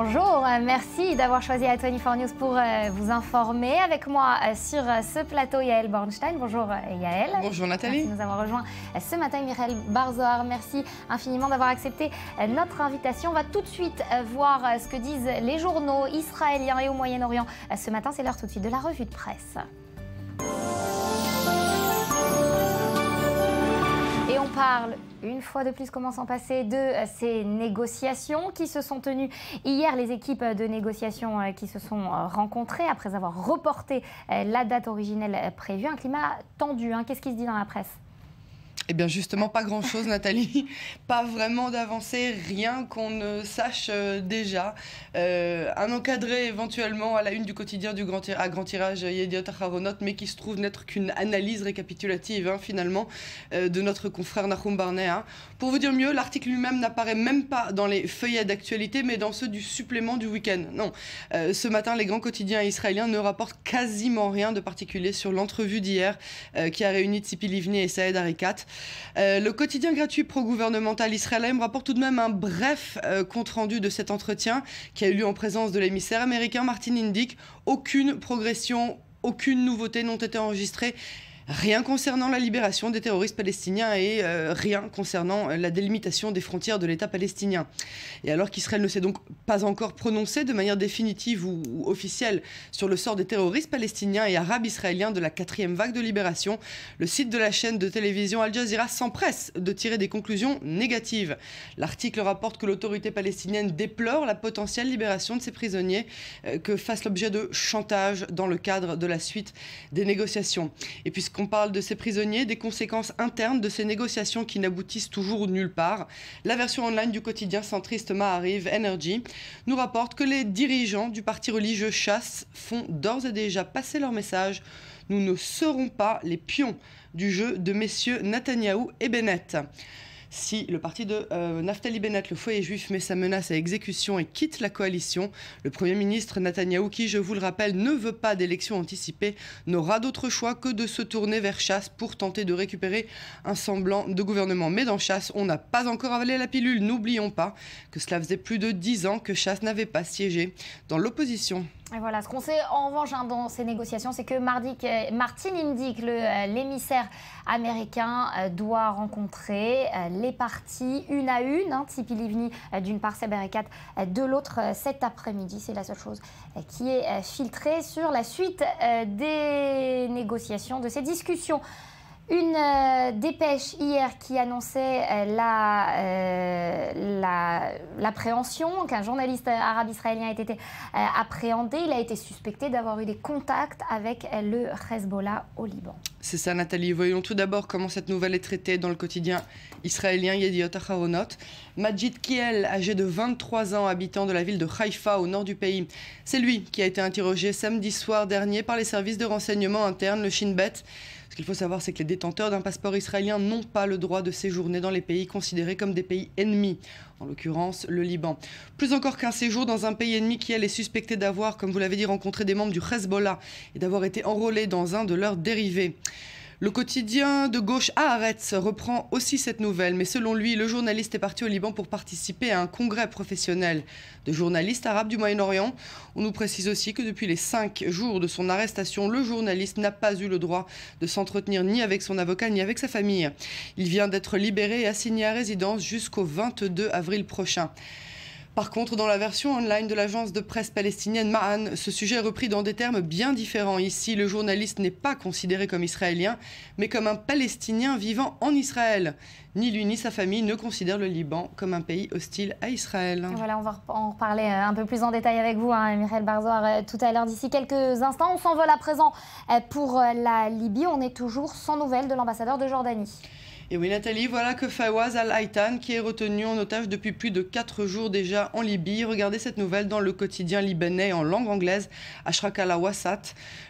Bonjour, merci d'avoir choisi A24 News pour vous informer. Avec moi sur ce plateau, Yael Bornstein. Bonjour Yael. Bonjour Nathalie. Merci de nous avoir rejoints ce matin. Michael Barzoar, merci infiniment d'avoir accepté notre invitation. On va tout de suite voir ce que disent les journaux israéliens et au Moyen-Orient. Ce matin, c'est l'heure tout de suite de la revue de presse. Et on parle une fois de plus, comment s'en passer, de ces négociations qui se sont tenues hier. Les équipes de négociation qui se sont rencontrées après avoir reporté la date originelle prévue. Un climat tendu, hein. Qu'est-ce qui se dit dans la presse ? Eh bien justement, pas grand-chose Nathalie, pas vraiment d'avancée, rien qu'on ne sache déjà. Un encadré éventuellement à la une du quotidien à grand tirage Yediot Aharonot, mais qui se trouve n'être qu'une analyse récapitulative finalement de notre confrère Nahum Barnea. Hein. Pour vous dire mieux, l'article lui-même n'apparaît même pas dans les feuillets d'actualité, mais dans ceux du supplément du week-end. Non, ce matin, les grands quotidiens israéliens ne rapportent quasiment rien de particulier sur l'entrevue d'hier qui a réuni Tzipi Livni et Saïd Arikat. Le quotidien gratuit pro-gouvernemental israélien rapporte tout de même un bref compte-rendu de cet entretien qui a eu lieu en présence de l'émissaire américain Martin Indyk. Aucune progression, aucune nouveauté n'ont été enregistrées. Rien concernant la libération des terroristes palestiniens et rien concernant la délimitation des frontières de l'État palestinien. Et alors qu'Israël ne s'est donc pas encore prononcé de manière définitive ou officielle sur le sort des terroristes palestiniens et arabes israéliens de la 4e vague de libération, le site de la chaîne de télévision Al Jazeera s'empresse de tirer des conclusions négatives. L'article rapporte que l'autorité palestinienne déplore la potentielle libération de ces prisonniers que fassent l'objet de chantage dans le cadre de la suite des négociations. Et puisqu'on parle de ces prisonniers, des conséquences internes de ces négociations qui n'aboutissent toujours nulle part, la version online du quotidien centriste Ma'ariv Energy nous rapporte que les dirigeants du parti religieux Chasse font d'ores et déjà passer leur message. Nous ne serons pas les pions du jeu de messieurs Netanyahou et Bennett. Si le parti de Naftali Bennett, le foyer juif, met sa menace à exécution et quitte la coalition, le Premier ministre Netanyahou, qui, je vous le rappelle, ne veut pas d'élection anticipée, n'aura d'autre choix que de se tourner vers Chasse pour tenter de récupérer un semblant de gouvernement. Mais dans Chasse, on n'a pas encore avalé la pilule. N'oublions pas que cela faisait plus de 10 ans que Chasse n'avait pas siégé dans l'opposition. Et voilà, ce qu'on sait en revanche dans ces négociations, c'est que Martin Indyk, l'émissaire américain, doit rencontrer les parties une à une. Tzipi Livni d'une part, Saïd Arikat de l'autre cet après-midi. C'est la seule chose qui est filtrée sur la suite des négociations, de ces discussions. Une dépêche hier qui annonçait l'appréhension, qu'un journaliste arabe israélien a été appréhendé. Il a été suspecté d'avoir eu des contacts avec le Hezbollah au Liban. C'est ça Nathalie. Voyons tout d'abord comment cette nouvelle est traitée dans le quotidien israélien Yediot Aharonot. Majid Kiel, âgé de 23 ans, habitant de la ville de Haïfa au nord du pays. C'est lui qui a été interrogé samedi soir dernier par les services de renseignement internes, le Shin Bet. Ce qu'il faut savoir, c'est que les détenteurs d'un passeport israélien n'ont pas le droit de séjourner dans les pays considérés comme des pays ennemis, en l'occurrence le Liban. Plus encore qu'un séjour dans un pays ennemi qui, elle, est suspecté d'avoir, comme vous l'avez dit, rencontré des membres du Hezbollah et d'avoir été enrôlé dans un de leurs dérivés. Le quotidien de gauche Haaretz reprend aussi cette nouvelle, mais selon lui, le journaliste est parti au Liban pour participer à un congrès professionnel de journalistes arabes du Moyen-Orient. On nous précise aussi que depuis les 5 jours de son arrestation, le journaliste n'a pas eu le droit de s'entretenir ni avec son avocat ni avec sa famille. Il vient d'être libéré et assigné à résidence jusqu'au 22 avril prochain. Par contre, dans la version online de l'agence de presse palestinienne Ma'an, ce sujet est repris dans des termes bien différents. Ici, le journaliste n'est pas considéré comme israélien, mais comme un Palestinien vivant en Israël. Ni lui ni sa famille ne considèrent le Liban comme un pays hostile à Israël. Et voilà, on va en reparler un peu plus en détail avec vous, Michael Barzoar, tout à l'heure. D'ici quelques instants, on s'envole à présent pour la Libye. On est toujours sans nouvelles de l'ambassadeur de Jordanie. Et oui Nathalie, voilà que Fawaz Al-Haytan, qui est retenu en otage depuis plus de 4 jours déjà en Libye. Regardez cette nouvelle dans le quotidien libanais en langue anglaise, Ashraq al-Awasat.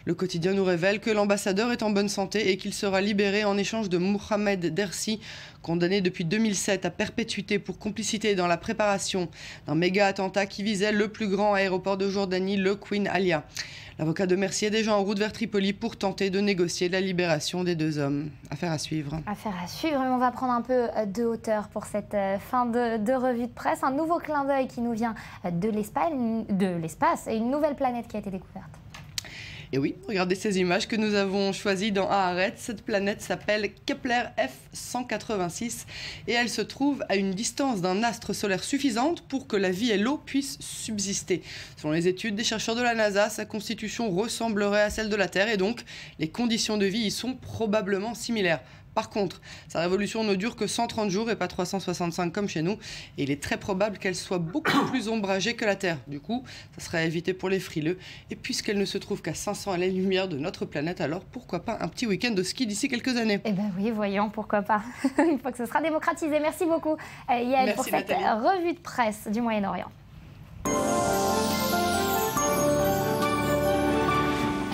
Le quotidien nous révèle que l'ambassadeur est en bonne santé et qu'il sera libéré en échange de Mohamed Dersi, condamné depuis 2007 à perpétuité pour complicité dans la préparation d'un méga attentat qui visait le plus grand aéroport de Jordanie, le Queen Alia. L'avocat de Mercier est déjà en route vers Tripoli pour tenter de négocier la libération des 2 hommes. Affaire à suivre. Affaire à suivre, mais on va prendre un peu de hauteur pour cette fin de revue de presse. Un nouveau clin d'œil qui nous vient de l'espace et une nouvelle planète qui a été découverte. Et oui, regardez ces images que nous avons choisies dans Haaretz. Cette planète s'appelle Kepler F186 et elle se trouve à une distance d'un astre solaire suffisante pour que la vie et l'eau puissent subsister. Selon les études des chercheurs de la NASA, sa constitution ressemblerait à celle de la Terre et donc les conditions de vie y sont probablement similaires. Par contre, sa révolution ne dure que 130 jours et pas 365 comme chez nous. Et il est très probable qu'elle soit beaucoup plus ombragée que la Terre. Du coup, ça serait à éviter pour les frileux. Et puisqu'elle ne se trouve qu'à 500 années-lumière de notre planète, alors pourquoi pas un petit week-end de ski d'ici quelques années? Eh bien oui, voyons, pourquoi pas. Une fois que ce sera démocratisé. Merci beaucoup, Yael, pour cette revue de presse du Moyen-Orient.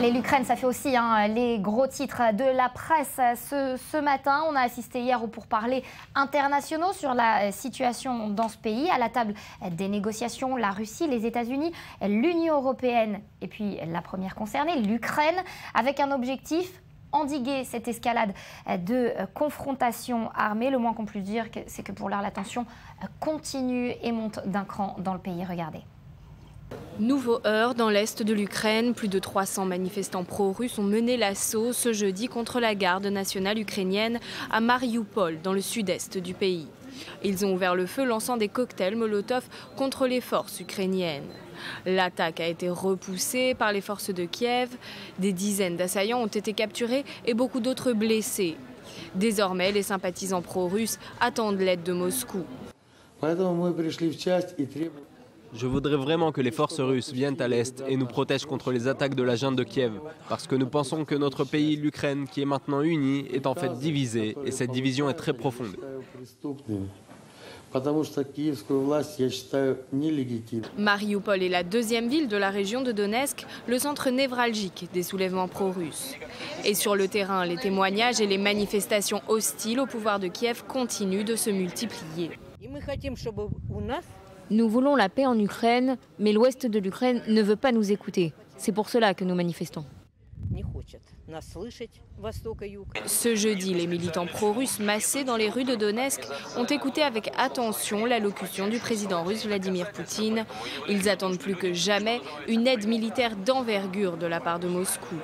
L'Ukraine, ça fait aussi les gros titres de la presse ce matin. On a assisté hier aux pourparlers internationaux sur la situation dans ce pays. À la table des négociations, la Russie, les États-Unis, l'Union européenne et puis la première concernée, l'Ukraine, avec un objectif: endiguer cette escalade de confrontation armée. Le moins qu'on puisse dire, c'est que pour l'heure, la tension continue et monte d'un cran dans le pays. Regardez. Nouveau heurt dans l'est de l'Ukraine. Plus de 300 manifestants pro-russes ont mené l'assaut ce jeudi contre la garde nationale ukrainienne à Marioupol, dans le sud-est du pays. Ils ont ouvert le feu, lançant des cocktails Molotov contre les forces ukrainiennes. L'attaque a été repoussée par les forces de Kiev. Des dizaines d'assaillants ont été capturés et beaucoup d'autres blessés. Désormais, les sympathisants pro-russes attendent l'aide de Moscou. Je voudrais vraiment que les forces russes viennent à l'Est et nous protègent contre les attaques de la junte de Kiev, parce que nous pensons que notre pays, l'Ukraine, qui est maintenant uni, est en fait divisé, et cette division est très profonde. Marioupol est la deuxième ville de la région de Donetsk, le centre névralgique des soulèvements pro-russes. Et sur le terrain, les témoignages et les manifestations hostiles au pouvoir de Kiev continuent de se multiplier. Nous voulons la paix en Ukraine, mais l'ouest de l'Ukraine ne veut pas nous écouter. C'est pour cela que nous manifestons. Ce jeudi, les militants pro-russes massés dans les rues de Donetsk ont écouté avec attention l'allocution du président russe Vladimir Poutine. Ils attendent plus que jamais une aide militaire d'envergure de la part de Moscou.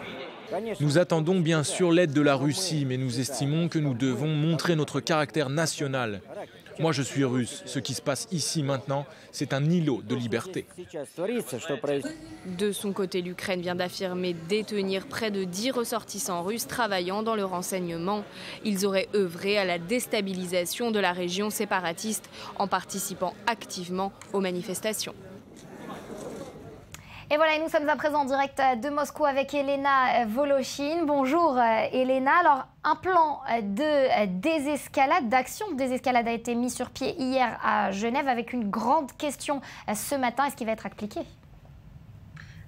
Nous attendons bien sûr l'aide de la Russie, mais nous estimons que nous devons montrer notre caractère national. Moi, je suis russe. Ce qui se passe ici maintenant, c'est un îlot de liberté. De son côté, l'Ukraine vient d'affirmer détenir près de 10 ressortissants russes travaillant dans le renseignement. Ils auraient œuvré à la déstabilisation de la région séparatiste en participant activement aux manifestations. Et voilà, et nous sommes à présent en direct de Moscou avec Elena Voloshin. Bonjour Elena. Alors, un plan de désescalade, d'action de désescalade a été mis sur pied hier à Genève avec une grande question ce matin. Est-ce qu'il va être appliqué ?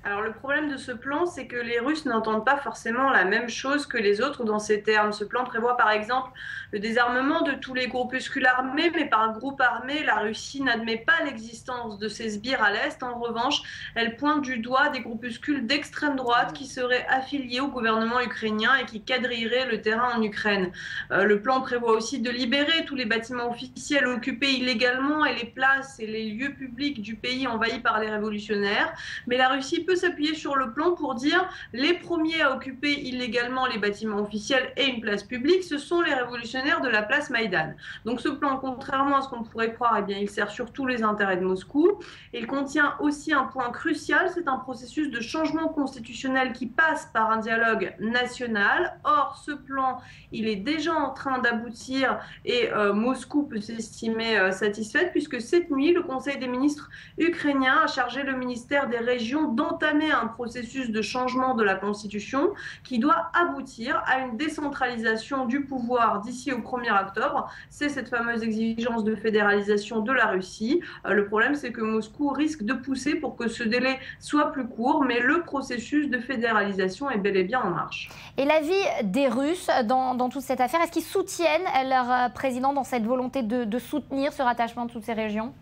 Alors le problème de ce plan, c'est que les Russes n'entendent pas forcément la même chose que les autres dans ces termes. Ce plan prévoit par exemple le désarmement de tous les groupuscules armés, mais par groupe armé, la Russie n'admet pas l'existence de ces sbires à l'Est. En revanche, elle pointe du doigt des groupuscules d'extrême droite qui seraient affiliés au gouvernement ukrainien et qui quadrilleraient le terrain en Ukraine. Le plan prévoit aussi de libérer tous les bâtiments officiels occupés illégalement et les places et les lieux publics du pays envahis par les révolutionnaires. Mais la Russie peut s'appuyer sur le plan pour dire les premiers à occuper illégalement les bâtiments officiels et une place publique, ce sont les révolutionnaires de la place Maïdan. Donc ce plan, contrairement à ce qu'on pourrait croire, eh bien, il sert surtout les intérêts de Moscou. Il contient aussi un point crucial, c'est un processus de changement constitutionnel qui passe par un dialogue national. Or, ce plan, il est déjà en train d'aboutir et Moscou peut s'estimer satisfaite puisque cette nuit, le Conseil des ministres ukrainien a chargé le ministère des régions d'entamer un processus de changement de la Constitution qui doit aboutir à une décentralisation du pouvoir d'ici au 1er octobre. C'est cette fameuse exigence de fédéralisation de la Russie. Le problème, c'est que Moscou risque de pousser pour que ce délai soit plus court, mais le processus de fédéralisation est bel et bien en marche. Et l'avis des Russes dans toute cette affaire, est-ce qu'ils soutiennent leur président dans cette volonté de soutenir ce rattachement de toutes ces régions ?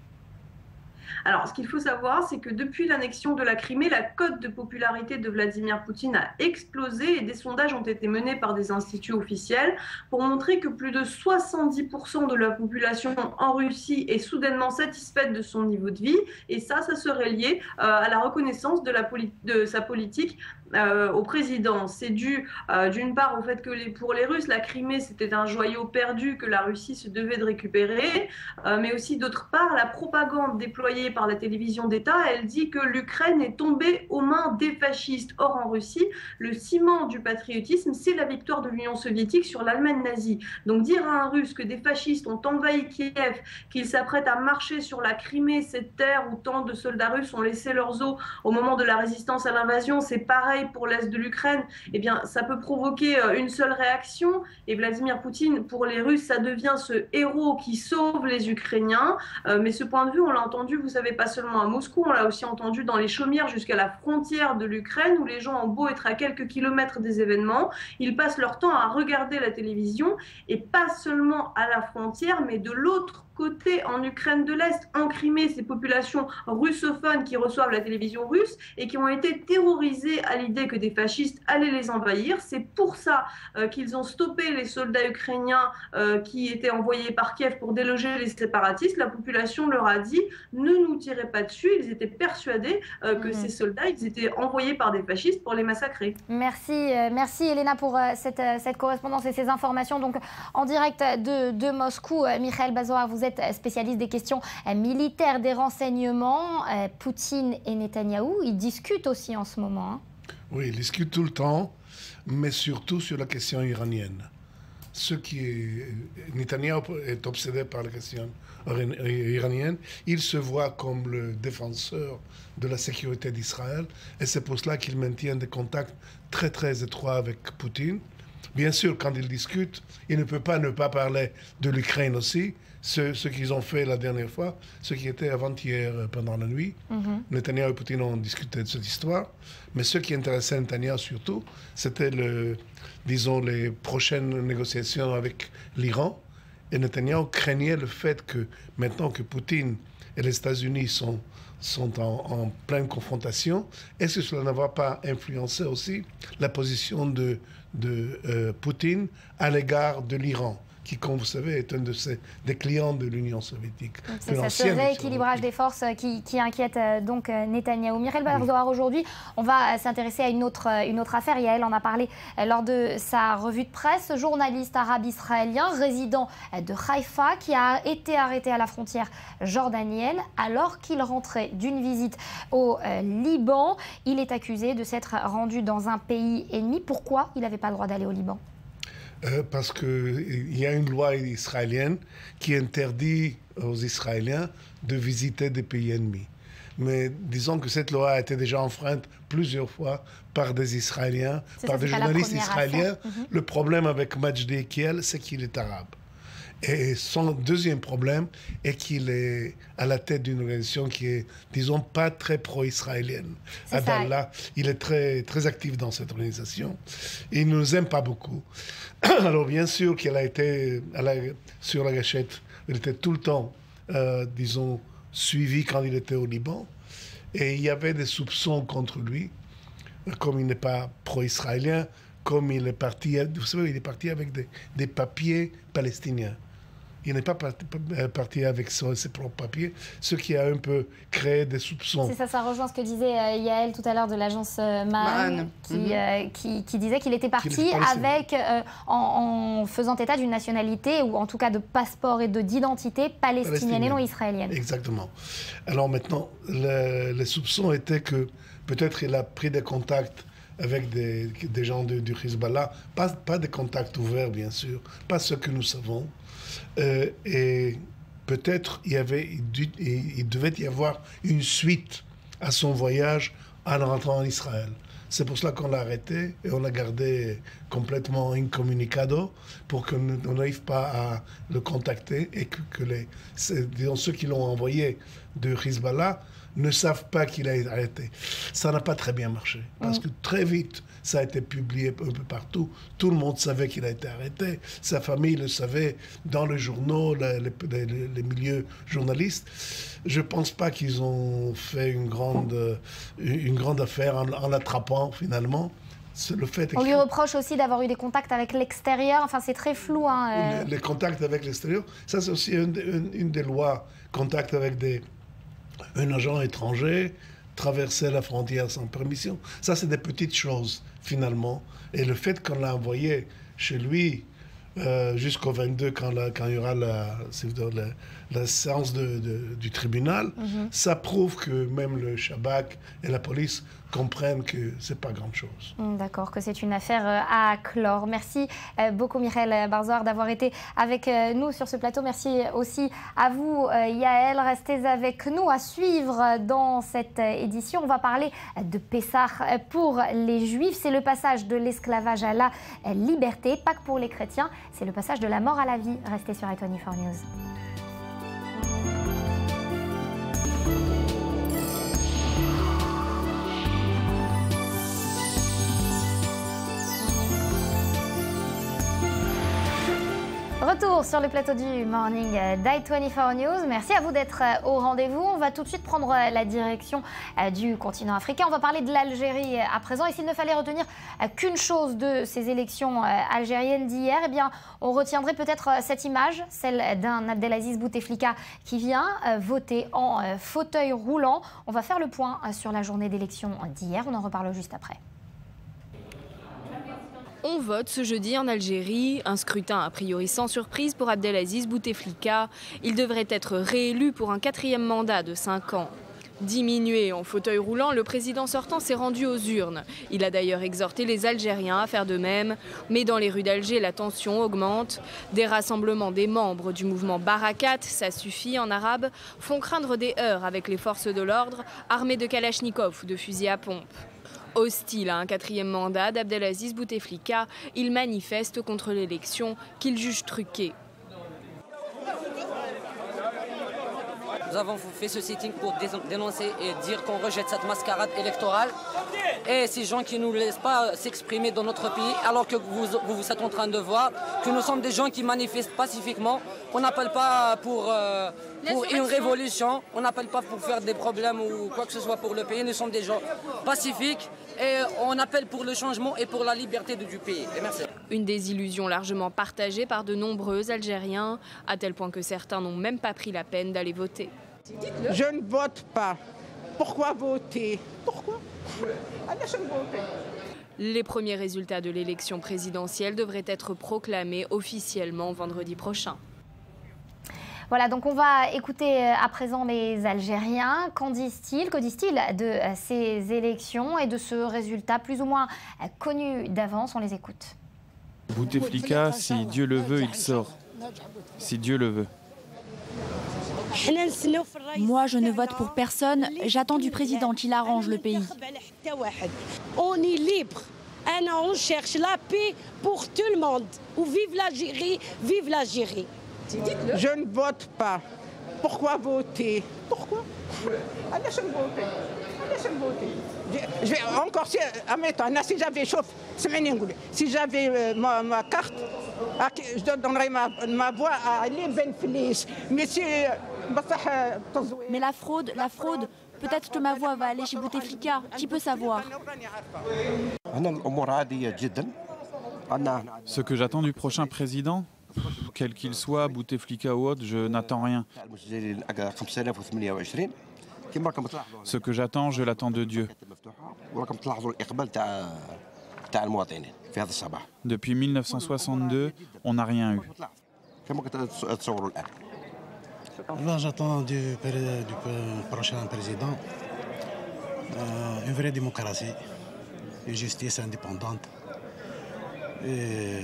Alors, ce qu'il faut savoir, c'est que depuis l'annexion de la Crimée, la cote de popularité de Vladimir Poutine a explosé et des sondages ont été menés par des instituts officiels pour montrer que plus de 70% de la population en Russie est soudainement satisfaite de son niveau de vie. Et ça serait lié à la reconnaissance de sa politique au président. C'est dû d'une part au fait que pour les Russes, la Crimée c'était un joyau perdu que la Russie se devait de récupérer, mais aussi d'autre part la propagande déployée par la télévision d'État, elle dit que l'Ukraine est tombée aux mains des fascistes. Or en Russie, le ciment du patriotisme, c'est la victoire de l'Union soviétique sur l'Allemagne nazie. Donc dire à un Russe que des fascistes ont envahi Kiev, qu'ils s'apprêtent à marcher sur la Crimée, cette terre où tant de soldats russes ont laissé leurs os au moment de la résistance à l'invasion, c'est pareil pour l'Est de l'Ukraine, eh bien, ça peut provoquer une seule réaction. Et Vladimir Poutine, pour les Russes, ça devient ce héros qui sauve les Ukrainiens. Mais ce point de vue, on l'a entendu, vous savez, pas seulement à Moscou, on l'a aussi entendu dans les chaumières jusqu'à la frontière de l'Ukraine, où les gens ont beau être à quelques kilomètres des événements, ils passent leur temps à regarder la télévision, et pas seulement à la frontière, mais de l'autre côté, en Ukraine de l'Est, en Crimée, ces populations russophones qui reçoivent la télévision russe et qui ont été terrorisées à l'idée que des fascistes allaient les envahir. C'est pour ça qu'ils ont stoppé les soldats ukrainiens qui étaient envoyés par Kiev pour déloger les séparatistes. La population leur a dit « ne nous tirez pas dessus ». Ils étaient persuadés que ces soldats, ils étaient envoyés par des fascistes pour les massacrer. Merci, merci Elena pour cette correspondance et ces informations. Donc en direct de Moscou, Mikhail Bazoar, vous êtes spécialiste des questions militaires, des renseignements. Poutine et Netanyahou, ils discutent aussi en ce moment. Hein. Oui, ils discutent tout le temps, mais surtout sur la question iranienne. Netanyahou est obsédé par la question iranienne. Il se voit comme le défenseur de la sécurité d'Israël et c'est pour cela qu'il maintient des contacts très très étroits avec Poutine. Bien sûr, quand ils discutent, il ne peut pas ne pas parler de l'Ukraine aussi. Ce qu'ils ont fait la dernière fois, ce qui était avant-hier pendant la nuit. Netanyahou et Poutine ont discuté de cette histoire. Mais ce qui intéressait Netanyahou surtout, c'était les prochaines négociations avec l'Iran. Et Netanyahou craignait le fait que maintenant que Poutine et les États-Unis sont en pleine confrontation, est-ce que cela ne va pas influencer aussi la position de Poutine à l'égard de l'Iran, qui, comme vous savez, est un des clients de l'Union soviétique. C'est ce rééquilibrage des forces qui inquiète donc Netanyahou. Mikhail Bazoar, aujourd'hui, on va s'intéresser à une autre affaire. Yael en a parlé lors de sa revue de presse. Journaliste arabe israélien, résident de Haïfa, qui a été arrêté à la frontière jordanienne alors qu'il rentrait d'une visite au Liban. Il est accusé de s'être rendu dans un pays ennemi. Pourquoi il n'avait pas le droit d'aller au Liban ? Parce qu'il y a une loi israélienne qui interdit aux Israéliens de visiter des pays ennemis. Mais disons que cette loi a été déjà enfreinte plusieurs fois par des Israéliens, par des journalistes israéliens. Le problème avec Majdi Ekiel, c'est qu'il est arabe. Et son deuxième problème est qu'il est à la tête d'une organisation qui est, disons, pas très pro-israélienne. Adallah, il est très, très actif dans cette organisation. Il ne nous aime pas beaucoup. Alors, bien sûr qu'il a été sur la gâchette. Il était tout le temps, disons, suivi quand il était au Liban. Et il y avait des soupçons contre lui, comme il n'est pas pro-israélien, comme il est parti, vous savez, il est parti avec des papiers palestiniens. Il n'est pas parti avec ses propres papiers, ce qui a un peu créé des soupçons. C'est ça, ça rejoint ce que disait Yael tout à l'heure de l'agence Mahan, qui disait qu'il était parti avec, en faisant état d'une nationalité, ou en tout cas de passeport et d'identité palestinienne et non israélienne. Exactement. Alors maintenant, les soupçons étaient que peut-être il a pris des contacts avec des gens du Hezbollah, pas des contacts ouverts bien sûr, pas ce que nous savons. Et peut-être il devait y avoir une suite à son voyage en rentrant en Israël. C'est pour cela qu'on l'a arrêté et on l'a gardé complètement incommunicado pour qu'on n'arrive pas à le contacter et que disons, ceux qui l'ont envoyé de Hezbollah ne savent pas qu'il a été arrêté. Ça n'a pas très bien marché, parce que très vite, ça a été publié un peu partout. Tout le monde savait qu'il a été arrêté. Sa famille le savait dans les journaux, les milieux journalistes. Je ne pense pas qu'ils ont fait une grande affaire en l'attrapant, finalement. On lui reproche aussi d'avoir eu des contacts avec l'extérieur. Enfin, c'est très flou. Les contacts avec l'extérieur, ça c'est aussi une des lois. Contact avec un agent étranger, traverser la frontière sans permission. Ça, c'est des petites choses, finalement. Et le fait qu'on l'a envoyé chez lui jusqu'au 22, quand il y aura la séance du tribunal, ça prouve que même le Shabak et la police comprennent que c'est pas grand-chose. D'accord, que c'est une affaire à clore. Merci beaucoup Michael Barzoar d'avoir été avec nous sur ce plateau. Merci aussi à vous Yael. Restez avec nous à suivre dans cette édition. On va parler de Pessah pour les Juifs. C'est le passage de l'esclavage à la liberté. Pâques pour les chrétiens, c'est le passage de la mort à la vie. Restez sur i24 News. Retour sur le plateau du Morning d'i24 News. Merci à vous d'être au rendez-vous. On va tout de suite prendre la direction du continent africain. On va parler de l'Algérie à présent. Et s'il ne fallait retenir qu'une chose de ces élections algériennes d'hier, eh bien, on retiendrait peut-être cette image, celle d'un Abdelaziz Bouteflika qui vient voter en fauteuil roulant. On va faire le point sur la journée d'élection d'hier. On en reparle juste après. On vote ce jeudi en Algérie, un scrutin a priori sans surprise pour Abdelaziz Bouteflika. Il devrait être réélu pour un 4e mandat de 5 ans. Diminué en fauteuil roulant, le président sortant s'est rendu aux urnes. Il a d'ailleurs exhorté les Algériens à faire de même. Mais dans les rues d'Alger, la tension augmente. Des rassemblements des membres du mouvement Barakat, ça suffit en arabe, font craindre des heurts avec les forces de l'ordre, armées de kalachnikov ou de fusils à pompe. Hostile à un 4e mandat d'Abdelaziz Bouteflika, il manifeste contre l'élection qu'il juge truquée. Nous avons fait ce sitting pour dénoncer et dire qu'on rejette cette mascarade électorale et ces gens qui ne nous laissent pas s'exprimer dans notre pays, alors que vous êtes en train de voir que nous sommes des gens qui manifestent pacifiquement. On n'appelle pas pour une révolution, on n'appelle pas pour faire des problèmes ou quoi que ce soit pour le pays. Nous sommes des gens pacifiques et on appelle pour le changement et pour la liberté du pays. Et merci. Une désillusion largement partagée par de nombreux Algériens, à tel point que certains n'ont même pas pris la peine d'aller voter. Je ne vote pas. Pourquoi voter? Pourquoi? Les premiers résultats de l'élection présidentielle devraient être proclamés officiellement vendredi prochain. Voilà, donc on va écouter à présent les Algériens. Qu'en disent-ils? Que disent-ils de ces élections et de ce résultat plus ou moins connu d'avance? On les écoute. Bouteflika, si Dieu le veut, il sort. Si Dieu le veut. Moi, je ne vote pour personne. J'attends du président qu'il arrange le pays. On est libre. On cherche la paix pour tout le monde. Ou vive l'Algérie, vive l'Algérie. Je ne vote pas. Pourquoi voter? Pourquoi? Je vais encore si j'avais si j'avais ma carte, je donnerais ma voix à Ali Ben Felice. Mais la fraude, peut-être que ma voix va aller chez Bouteflika. Qui peut savoir? Ce que j'attends du prochain président, quel qu'il soit, Bouteflika ou autre, je n'attends rien. Ce que j'attends, je l'attends de Dieu. Depuis 1962, on n'a rien eu. J'attends du prochain président une vraie démocratie, une justice indépendante et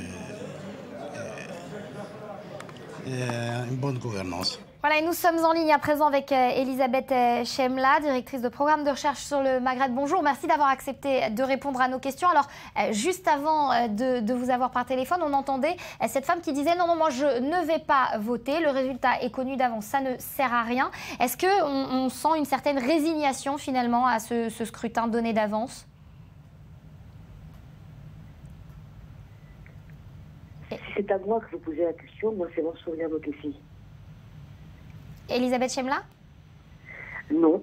une bonne gouvernance. Voilà, et nous sommes en ligne à présent avec Elisabeth Chemla, directrice de programme de recherche sur le Maghreb. Bonjour, merci d'avoir accepté de répondre à nos questions. Alors, juste avant de vous avoir par téléphone, on entendait cette femme qui disait « Non, moi je ne vais pas voter, le résultat est connu d'avance, ça ne sert à rien ». Est-ce qu'on sent une certaine résignation finalement à ce scrutin donné d'avance ? Si c'est à moi que vous posez la question, moi c'est Mansouria Mokessi. Elisabeth Chemla ? Non.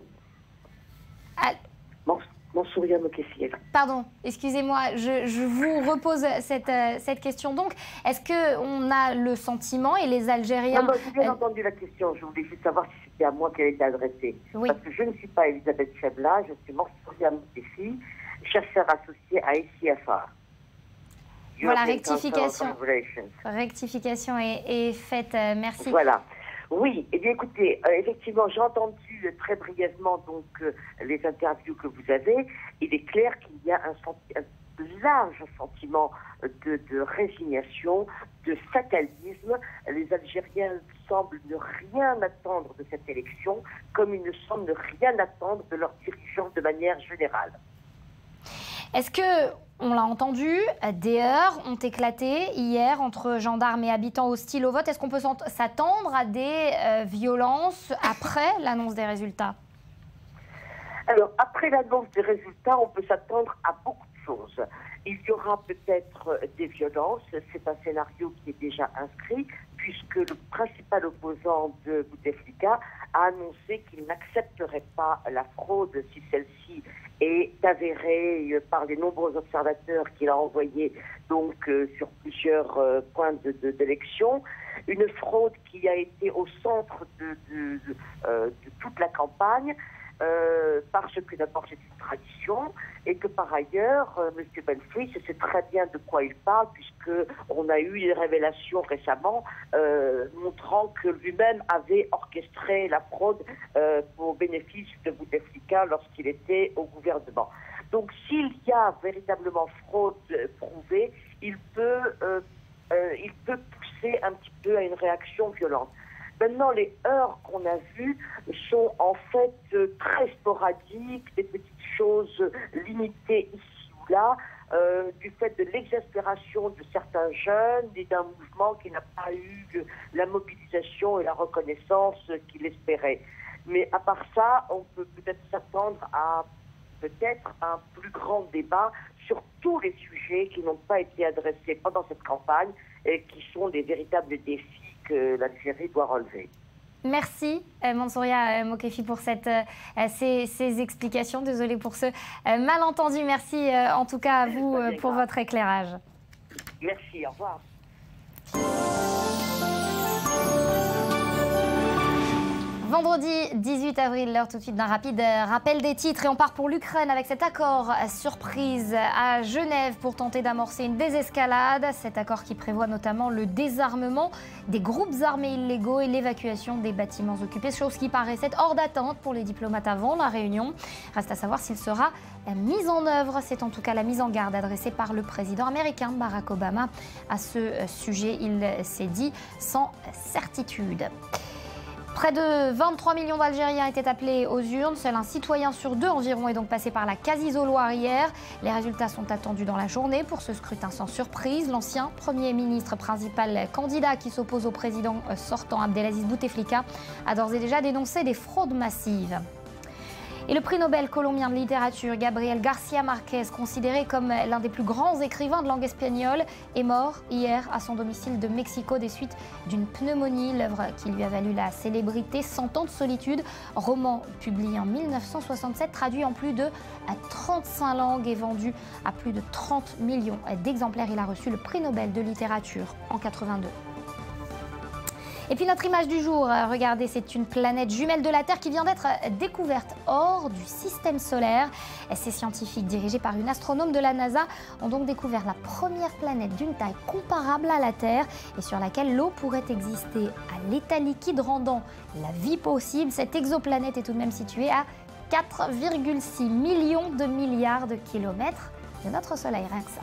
Mansouria Mokessi. Pardon, excusez-moi, je vous repose cette question. Donc, est-ce qu'on a le sentiment, et les Algériens... Non, j'ai bien entendu la question. Je voulais juste savoir si c'était à moi qu'elle était adressée. Oui. Parce que je ne suis pas Elisabeth Chemla, je suis Mansouria Mokessi, chercheur associé à ICFR. Voilà, rectification est faite. Merci. Voilà. Oui, eh bien écoutez, effectivement, j'ai entendu très brièvement donc les interviews que vous avez. Il est clair qu'il y a un large sentiment de résignation, de fatalisme. Les Algériens semblent ne rien attendre de cette élection, comme ils ne semblent ne rien attendre de leurs dirigeants de manière générale. Est-ce que, on l'a entendu, des heurts ont éclaté hier entre gendarmes et habitants hostiles au vote. Est-ce qu'on peut s'attendre à des violences après l'annonce des résultats? Alors, après l'annonce des résultats, on peut s'attendre à beaucoup de choses. Il y aura peut-être des violences. C'est un scénario qui est déjà inscrit, puisque le principal opposant de Bouteflika a annoncé qu'il n'accepterait pas la fraude si celle-ci est avérée par les nombreux observateurs qu'il a envoyés donc sur plusieurs points d'élection. Une fraude qui a été au centre de toute la campagne, parce que d'abord c'est une tradition et que par ailleurs M. Benfri sait très bien de quoi il parle, puisqu'on a eu des révélations récemment montrant que lui-même avait orchestré la fraude au bénéfice de Bouteflika lorsqu'il était au gouvernement. Donc s'il y a véritablement fraude prouvée, il peut pousser un petit peu à une réaction violente. Maintenant, les heurts qu'on a vus sont en fait très sporadiques, des petites choses limitées ici ou là, du fait de l'exaspération de certains jeunes et d'un mouvement qui n'a pas eu la mobilisation et la reconnaissance qu'il espérait. Mais à part ça, on peut peut-être s'attendre à un plus grand débat sur tous les sujets qui n'ont pas été adressés pendant cette campagne et qui sont des véritables défis que l'Algérie doit relever. Merci Mansouria Mokessi pour ces explications. Désolée pour ce malentendu. Merci en tout cas à vous pour votre éclairage. Merci, au revoir. Vendredi 18 avril, l'heure tout de suite d'un rapide rappel des titres. Et on part pour l'Ukraine avec cet accord surprise à Genève pour tenter d'amorcer une désescalade. Cet accord qui prévoit notamment le désarmement des groupes armés illégaux et l'évacuation des bâtiments occupés. Chose qui paraissait hors d'attente pour les diplomates avant la réunion. Reste à savoir s'il sera mis en œuvre. C'est en tout cas la mise en garde adressée par le président américain Barack Obama. À ce sujet, il s'est dit sans certitude. Près de 23 millions d'Algériens étaient appelés aux urnes. Seul un citoyen sur deux environ est donc passé par la quasi-isoloir hier. Les résultats sont attendus dans la journée pour ce scrutin sans surprise. L'ancien Premier ministre principal candidat qui s'oppose au président sortant Abdelaziz Bouteflika a d'ores et déjà dénoncé des fraudes massives. Et le prix Nobel colombien de littérature, Gabriel García Márquez, considéré comme l'un des plus grands écrivains de langue espagnole, est mort hier à son domicile de Mexico des suites d'une pneumonie. L'œuvre qui lui a valu la célébrité 100 ans de solitude, roman publié en 1967, traduit en plus de 35 langues et vendu à plus de 30 millions d'exemplaires. Il a reçu le prix Nobel de littérature en 82. Et puis notre image du jour, regardez, c'est une planète jumelle de la Terre qui vient d'être découverte hors du système solaire. Ces scientifiques dirigés par une astronome de la NASA ont donc découvert la première planète d'une taille comparable à la Terre et sur laquelle l'eau pourrait exister à l'état liquide, rendant la vie possible. Cette exoplanète est tout de même située à 4,6 millions de milliards de kilomètres de notre Soleil, rien que ça.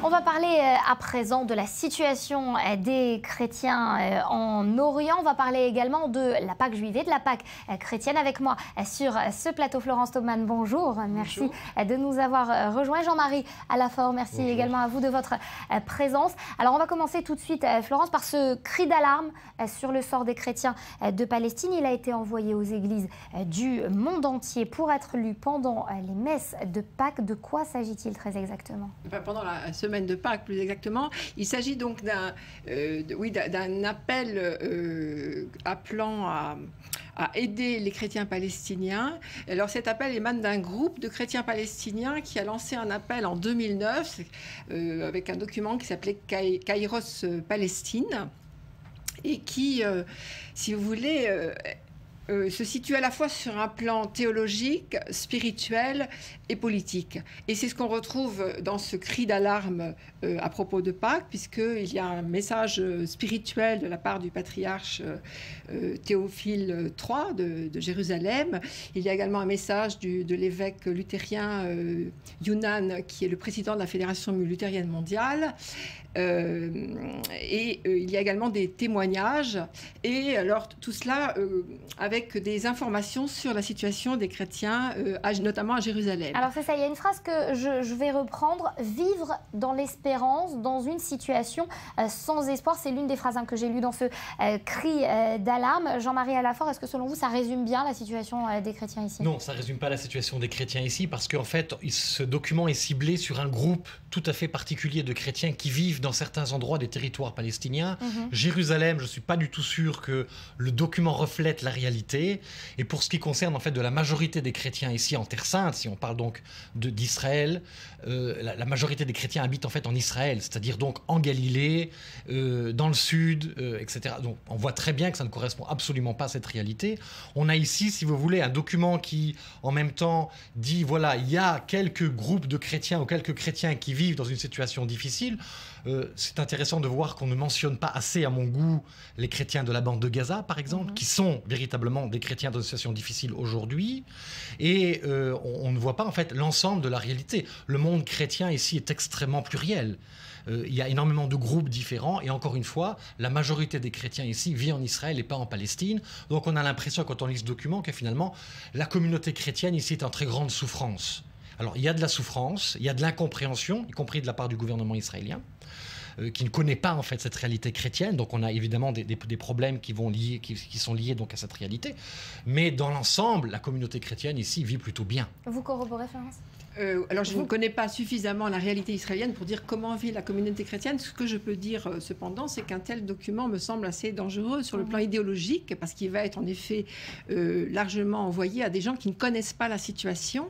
On va parler parler à présent de la situation des chrétiens en Orient. On va parler également de la Pâque juive et de la Pâque chrétienne. Avec moi sur ce plateau, Florence Taubman, bonjour. Merci de nous avoir rejoints. Jean-Marie Alafort, merci également à vous de votre présence. Alors, on va commencer tout de suite, Florence, par ce cri d'alarme sur le sort des chrétiens de Palestine. Il a été envoyé aux églises du monde entier pour être lu pendant les messes de Pâques. De quoi s'agit-il très exactement? Pendant la semaine de Pâques, plus exactement. Il s'agit donc d'un appel appelant à aider les chrétiens palestiniens. Alors cet appel émane d'un groupe de chrétiens palestiniens qui a lancé un appel en 2009 avec un document qui s'appelait Kairos Palestine et qui, si vous voulez, se situe à la fois sur un plan théologique, spirituel et politique. Et c'est ce qu'on retrouve dans ce cri d'alarme à propos de Pâques, puisqu'il y a un message spirituel de la part du patriarche Théophile III de Jérusalem. Il y a également un message de l'évêque luthérien Younan, qui est le président de la Fédération luthérienne mondiale. Et il y a également des témoignages. Et alors, tout cela avec des informations sur la situation des chrétiens, notamment à Jérusalem. Alors c'est ça, il y a une phrase que je vais reprendre. Vivre dans l'espérance, dans une situation sans espoir. C'est l'une des phrases que j'ai lues dans ce cri d'alarme. Jean-Marie Alafort, est-ce que selon vous, ça résume bien la situation des chrétiens ici? Non, ça ne résume pas la situation des chrétiens ici, parce qu'en fait, ce document est ciblé sur un groupe tout à fait particulier de chrétiens qui vivent dans certains endroits des territoires palestiniens. Jérusalem, je ne suis pas du tout sûr que le document reflète la réalité. Et pour ce qui concerne en fait de la majorité des chrétiens ici en Terre Sainte, si on parle donc d'Israël, la majorité des chrétiens habitent en fait en Israël, c'est-à-dire donc en Galilée, dans le sud, etc. Donc on voit très bien que ça ne correspond absolument pas à cette réalité. On a ici, si vous voulez, un document qui en même temps dit, voilà, il y a quelques groupes de chrétiens ou quelques chrétiens qui vivent dans une situation difficile. C'est intéressant de voir qu'on ne mentionne pas assez, à mon goût, les chrétiens de la bande de Gaza, par exemple, qui sont véritablement des chrétiens dans une situation difficile aujourd'hui. Et on ne voit pas, en fait, l'ensemble de la réalité. Le monde chrétien, ici, est extrêmement pluriel. Il y a énormément de groupes différents. Et encore une fois, la majorité des chrétiens ici vit en Israël et pas en Palestine. Donc on a l'impression, quand on lit ce document, que finalement, la communauté chrétienne ici est en très grande souffrance. Alors, il y a de la souffrance, il y a de l'incompréhension, y compris de la part du gouvernement israélien, qui ne connaît pas en fait cette réalité chrétienne. Donc on a évidemment des problèmes qui sont liés donc à cette réalité. Mais dans l'ensemble, la communauté chrétienne ici vit plutôt bien. Vous corroborez, Florence? Alors, je ne connais pas suffisamment la réalité israélienne pour dire comment vit la communauté chrétienne. Ce que je peux dire, cependant, c'est qu'un tel document me semble assez dangereux sur le plan idéologique, parce qu'il va être en effet largement envoyé à des gens qui ne connaissent pas la situation,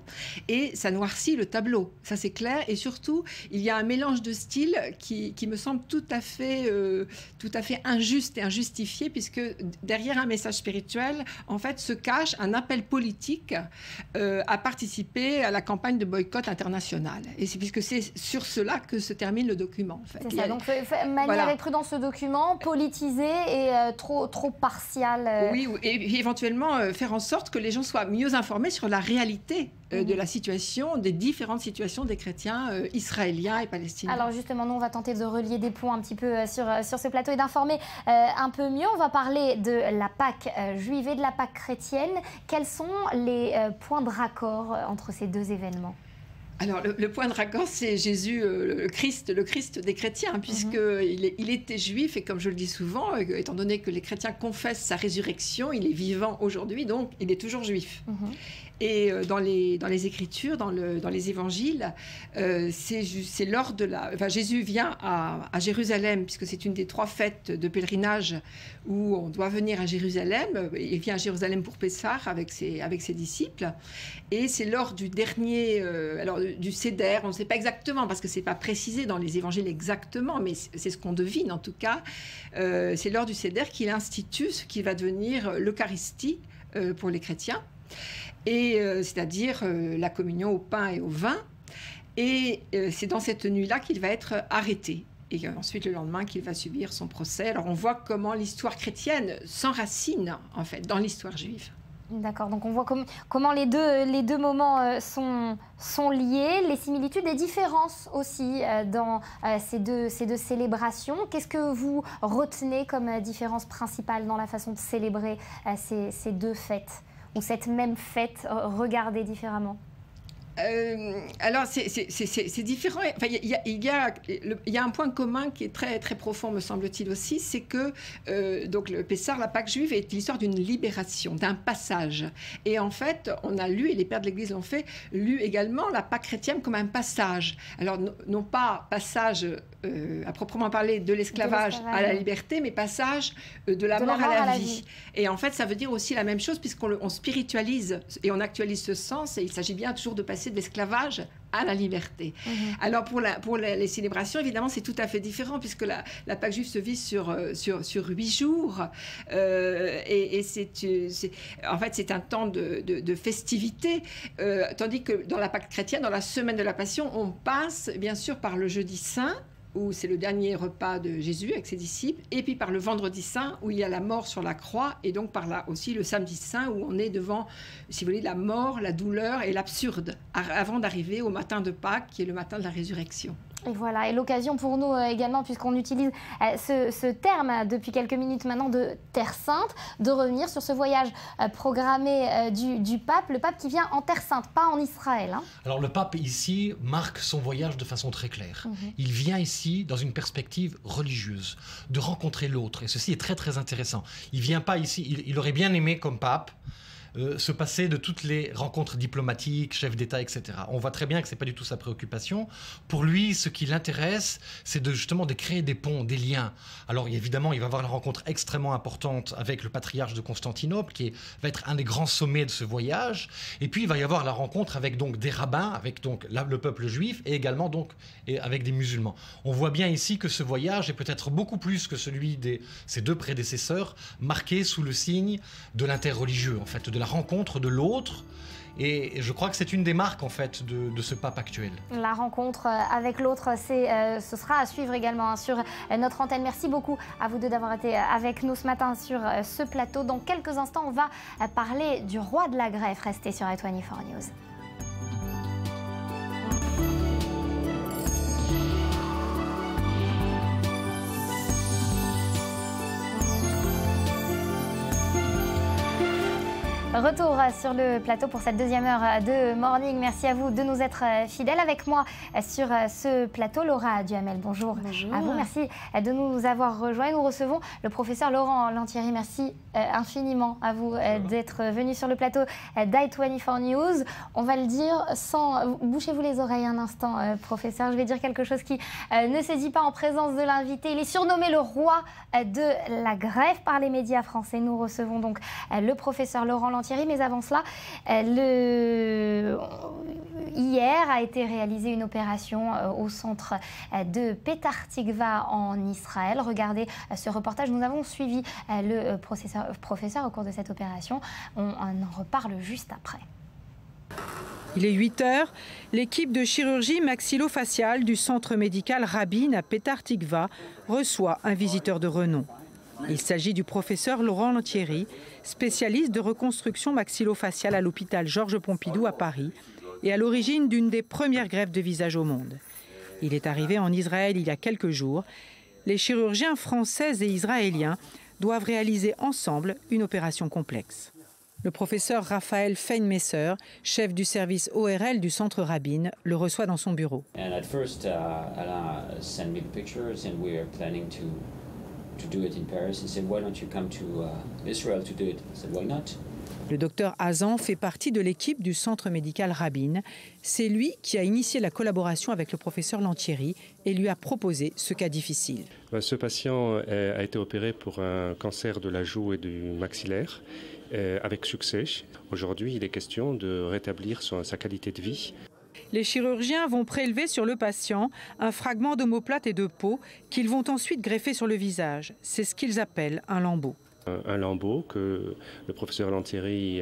et ça noircit le tableau. Ça, c'est clair. Et surtout, il y a un mélange de styles qui me semble tout à fait injuste et injustifié, puisque derrière un message spirituel, en fait, se cache un appel politique à participer à la campagne de boycott international. Et c'est puisque c'est sur cela que se termine le document. En fait. C'est ça, donc manier avec prudence ce document, politisé et trop partial. Oui, et éventuellement faire en sorte que les gens soient mieux informés sur la réalité de la situation, des différentes situations des chrétiens israéliens et palestiniens. Alors justement, nous, on va tenter de relier des points un petit peu sur ce plateau et d'informer un peu mieux. On va parler de la Pâque juive et de la Pâque chrétienne. Quels sont les points de raccord entre ces deux événements? Alors, le point de raccord, c'est Jésus, le Christ des chrétiens, puisqu'il était juif, et comme je le dis souvent, étant donné que les chrétiens confessent sa résurrection, il est vivant aujourd'hui, donc il est toujours juif. Et dans les Écritures, dans les Évangiles, c'est lors de la... Enfin, Jésus vient à Jérusalem, puisque c'est une des 3 fêtes de pèlerinage où on doit venir à Jérusalem. Il vient à Jérusalem pour Pessah avec ses disciples. Et c'est lors du dernier... du Seder, on ne sait pas exactement, parce que ce n'est pas précisé dans les Évangiles exactement, mais c'est ce qu'on devine en tout cas. C'est lors du Seder qu'il institue ce qui va devenir l'Eucharistie pour les chrétiens. Et c'est-à-dire la communion au pain et au vin. Et c'est dans cette nuit-là qu'il va être arrêté. Et ensuite, le lendemain, qu'il va subir son procès. Alors, on voit comment l'histoire chrétienne s'enracine, en fait, dans l'histoire juive. D'accord, donc on voit comment les deux moments sont liés, les similitudes et différences aussi dans ces deux célébrations. Qu'est-ce que vous retenez comme différence principale dans la façon de célébrer ces deux fêtes, ou cette même fête regardée différemment? Alors, c'est différent. Enfin, il y a un point commun qui est très, très profond, me semble-t-il aussi, c'est que donc le Pessah, la Pâque juive, est l'histoire d'une libération, d'un passage. Et en fait, on a lu, et les pères de l'Église l'ont fait, lu également la Pâque chrétienne comme un passage. Alors, non pas passage à proprement parler de l'esclavage à la liberté, mais passage de la mort à la vie. Et en fait, ça veut dire aussi la même chose, puisqu'on spiritualise et on actualise ce sens, et il s'agit bien toujours de passer de l'esclavage à la liberté. Alors pour les célébrations, évidemment, c'est tout à fait différent, puisque la Pâque juive se vit sur 8 jours, et en fait c'est un temps de festivité, tandis que dans la Pâque chrétienne, dans la semaine de la Passion, on passe bien sûr par le jeudi saint, où c'est le dernier repas de Jésus avec ses disciples, et puis par le vendredi saint, où il y a la mort sur la croix, et donc par là aussi le samedi saint, où on est devant, si vous voulez, la mort, la douleur et l'absurde, avant d'arriver au matin de Pâques, qui est le matin de la résurrection. Et voilà, et l'occasion pour nous également, puisqu'on utilise ce terme depuis quelques minutes maintenant de Terre Sainte, de revenir sur ce voyage programmé du pape, le pape qui vient en Terre Sainte, pas en Israël. Hein. Alors le pape ici marque son voyage de façon très claire. Il vient ici dans une perspective religieuse, de rencontrer l'autre, et ceci est très très intéressant. Il vient pas ici, il aurait bien aimé comme pape se passer de toutes les rencontres diplomatiques, chefs d'État, etc. On voit très bien que ce n'est pas du tout sa préoccupation. Pour lui, ce qui l'intéresse, c'est justement de créer des ponts, des liens. Alors évidemment, il va avoir une rencontre extrêmement importante avec le patriarche de Constantinople, qui va être un des grands sommets de ce voyage. Et puis, il va y avoir la rencontre avec donc, des rabbins, avec donc, le peuple juif, et également donc, avec des musulmans. On voit bien ici que ce voyage est peut-être beaucoup plus que celui de ses deux prédécesseurs, marqué sous le signe de l'interreligieux, en fait, de la rencontre de l'autre, et je crois que c'est une des marques en fait de ce pape actuel. La rencontre avec l'autre, ce sera à suivre également sur notre antenne. Merci beaucoup à vous deux d'avoir été avec nous ce matin sur ce plateau. Dans quelques instants, on va parler du roi de la greffe. Restez sur i24 News. Retour sur le plateau pour cette deuxième heure de Morning. Merci à vous de nous être fidèles avec moi sur ce plateau. Laura Duhamel, bonjour. Bonjour. À vous, merci de nous avoir rejoints. Nous recevons le professeur Laurent Lantieri. Merci infiniment à vous d'être venu sur le plateau d'i24 News. On va le dire sans... Bouchez-vous les oreilles un instant, professeur. Je vais dire quelque chose qui ne se dit pas en présence de l'invité. Il est surnommé le roi de la greffe par les médias français. Nous recevons donc le professeur Laurent Lantieri. Mais avant cela, hier a été réalisée une opération au centre de Petah Tikva en Israël. Regardez ce reportage. Nous avons suivi le professeur au cours de cette opération. On en reparle juste après. Il est 8 h. L'équipe de chirurgie maxillofaciale du centre médical Rabin à Petah Tikva reçoit un visiteur de renom. Il s'agit du professeur Laurent Lantieri, spécialiste de reconstruction maxillofaciale à l'hôpital Georges Pompidou à Paris et à l'origine d'une des premières greffes de visage au monde. Il est arrivé en Israël il y a quelques jours. Les chirurgiens français et israéliens doivent réaliser ensemble une opération complexe. Le professeur Raphaël Feinmesser, chef du service ORL du centre Rabin, le reçoit dans son bureau. Le docteur Hazan fait partie de l'équipe du centre médical Rabin. C'est lui qui a initié la collaboration avec le professeur Lantieri et lui a proposé ce cas difficile. Ce patient a été opéré pour un cancer de la joue et du maxillaire avec succès. Aujourd'hui, il est question de rétablir sa qualité de vie. Les chirurgiens vont prélever sur le patient un fragment d'omoplate et de peau qu'ils vont ensuite greffer sur le visage. C'est ce qu'ils appellent un lambeau. Un lambeau que le professeur Lantieri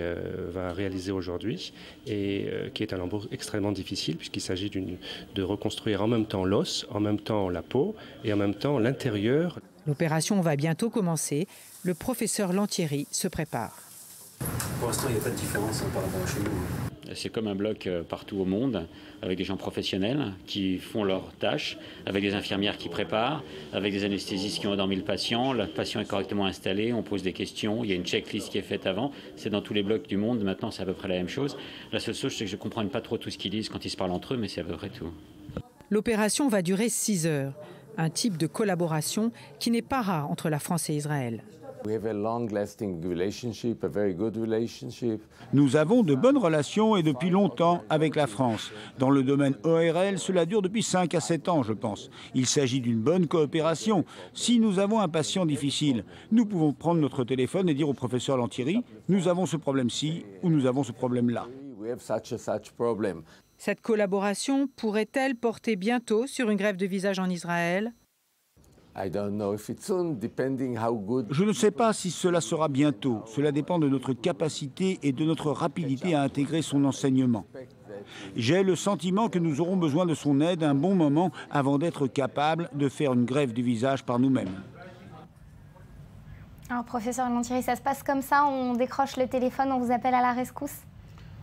va réaliser aujourd'hui et qui est un lambeau extrêmement difficile puisqu'il s'agit de reconstruire en même temps l'os, en même temps la peau et en même temps l'intérieur. L'opération va bientôt commencer. Le professeur Lantieri se prépare. Pour l'instant, il n'y a pas de différence par rapport à chez nous. C'est comme un bloc partout au monde, avec des gens professionnels qui font leurs tâches, avec des infirmières qui préparent, avec des anesthésistes qui ont endormi le patient est correctement installé, on pose des questions, il y a une checklist qui est faite avant. C'est dans tous les blocs du monde, maintenant c'est à peu près la même chose. La seule chose, c'est que je ne comprends pas trop tout ce qu'ils disent quand ils se parlent entre eux, mais c'est à peu près tout. L'opération va durer 6 heures, un type de collaboration qui n'est pas rare entre la France et Israël. Nous avons de bonnes relations et depuis longtemps avec la France. Dans le domaine ORL, cela dure depuis 5 à 7 ans, je pense. Il s'agit d'une bonne coopération. Si nous avons un patient difficile, nous pouvons prendre notre téléphone et dire au professeur Lantieri, nous avons ce problème-ci ou nous avons ce problème-là. Cette collaboration pourrait-elle porter bientôt sur une greffe de visage en Israël ? Je ne sais pas si cela sera bientôt. Cela dépend de notre capacité et de notre rapidité à intégrer son enseignement. J'ai le sentiment que nous aurons besoin de son aide un bon moment avant d'être capables de faire une greffe du visage par nous-mêmes. Alors, professeur Lantieri, ça se passe comme ça, on décroche le téléphone, on vous appelle à la rescousse ?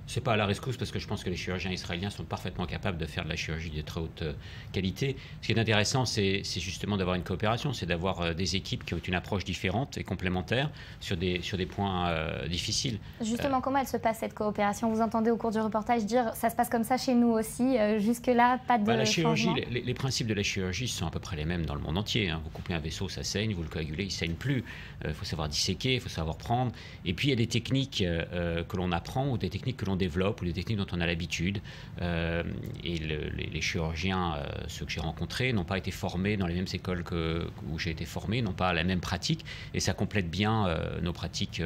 C'est pas à la rescousse parce que je pense que les chirurgiens israéliens sont parfaitement capables de faire de la chirurgie de très haute qualité. Ce qui est intéressant, c'est justement d'avoir une coopération, c'est d'avoir des équipes qui ont une approche différente et complémentaire sur des points difficiles. Justement, comment elle se passe cette coopération? Vous entendez au cours du reportage dire ça se passe comme ça chez nous aussi, jusque-là, pas de la chirurgie, changement. les principes de la chirurgie sont à peu près les mêmes dans le monde entier. Vous coupez un vaisseau, ça saigne, vous le coagulez, il ne saigne plus. Il faut savoir disséquer, il faut savoir prendre. Et puis il y a des techniques que l'on apprend ou des techniques que l'on développe ou des techniques dont on a l'habitude. Et les chirurgiens, ceux que j'ai rencontrés, n'ont pas été formés dans les mêmes écoles où j'ai été formé, n'ont pas la même pratique. Et ça complète bien nos pratiques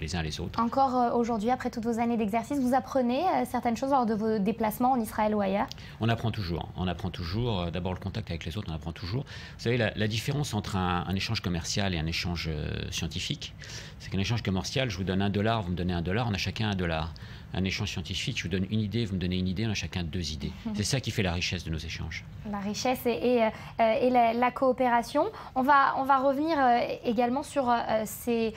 les uns les autres. Encore aujourd'hui, après toutes vos années d'exercice, vous apprenez certaines choses lors de vos déplacements en Israël ou ailleurs? On apprend toujours. On apprend toujours. D'abord, le contact avec les autres, on apprend toujours. Vous savez, la différence entre un échange commercial et un échange scientifique, c'est qu'un échange commercial, je vous donne $1, vous me donnez $1, on a chacun $1. Un échange scientifique, je vous donne une idée, vous me donnez une idée, on a chacun 2 idées. C'est ça qui fait la richesse de nos échanges. La richesse et la coopération. On va revenir également sur ces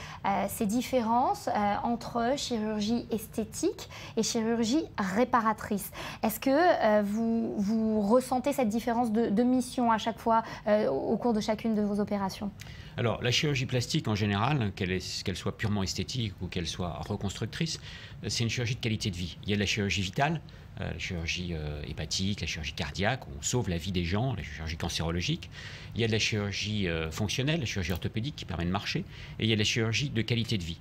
différences entre chirurgie esthétique et chirurgie réparatrice. Est-ce que vous ressentez cette différence de mission à chaque fois au cours de chacune de vos opérations? Alors, la chirurgie plastique en général, qu'elle soit purement esthétique ou qu'elle soit reconstructrice, c'est une chirurgie de qualité de vie. Il y a de la chirurgie vitale, la chirurgie hépatique, la chirurgie cardiaque, où on sauve la vie des gens, la chirurgie cancérologique. Il y a de la chirurgie fonctionnelle, la chirurgie orthopédique qui permet de marcher. Et il y a de la chirurgie de qualité de vie.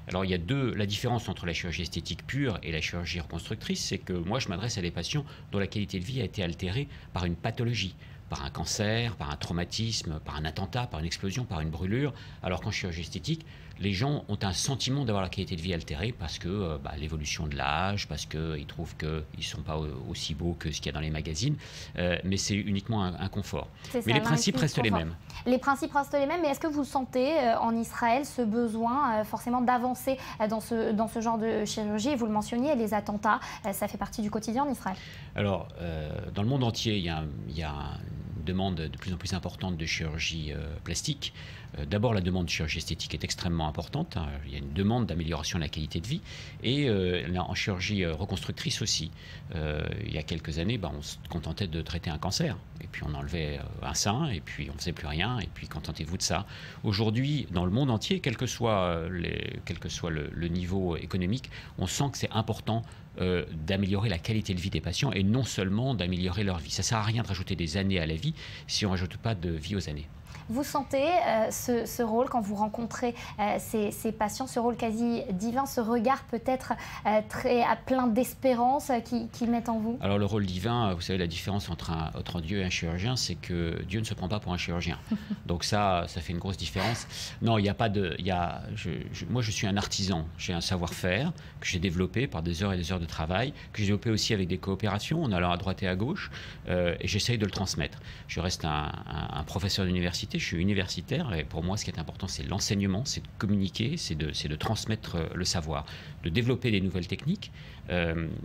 Alors, il y a la différence entre la chirurgie esthétique pure et la chirurgie reconstructrice, c'est que moi, je m'adresse à des patients dont la qualité de vie a été altérée par une pathologie, par un cancer, par un traumatisme, par un attentat, par une explosion, par une brûlure, alors qu'en chirurgie esthétique, les gens ont un sentiment d'avoir la qualité de vie altérée parce que l'évolution de l'âge, parce qu'ils trouvent qu'ils ne sont pas aussi beaux que ce qu'il y a dans les magazines, mais c'est uniquement un confort. Mais les principes restent les mêmes. Les principes restent les mêmes, mais est-ce que vous sentez en Israël ce besoin forcément d'avancer dans ce genre de chirurgie? Vous le mentionniez, les attentats, ça fait partie du quotidien en Israël. Alors, dans le monde entier, il y a une demande de plus en plus importante de chirurgie plastique. D'abord, la demande de chirurgie esthétique est extrêmement importante. Il y a une demande d'amélioration de la qualité de vie. Et en chirurgie reconstructrice aussi. Il y a quelques années, on se contentait de traiter un cancer. Et puis on enlevait un sein, et puis on ne faisait plus rien. Et puis contentez-vous de ça. Aujourd'hui, dans le monde entier, quel que soit le niveau économique, on sent que c'est important d'améliorer la qualité de vie des patients et non seulement d'améliorer leur vie. Ça ne sert à rien de rajouter des années à la vie si on ne rajoute pas de vie aux années. Vous sentez ce rôle quand vous rencontrez ces patients, ce rôle quasi divin, ce regard peut-être plein d'espérance qu'ils mettent en vous? Alors le rôle divin, vous savez, la différence entre Dieu et un chirurgien, c'est que Dieu ne se prend pas pour un chirurgien. Donc ça fait une grosse différence. Non, il n'y a pas de... moi, je suis un artisan. J'ai un savoir-faire que j'ai développé par des heures et des heures de travail, que j'ai développé aussi avec des coopérations, en allant à droite et à gauche, et j'essaye de le transmettre. Je reste un professeur d'université. je suis universitaire et pour moi, ce qui est important, c'est l'enseignement, c'est de communiquer, c'est de transmettre le savoir, de développer des nouvelles techniques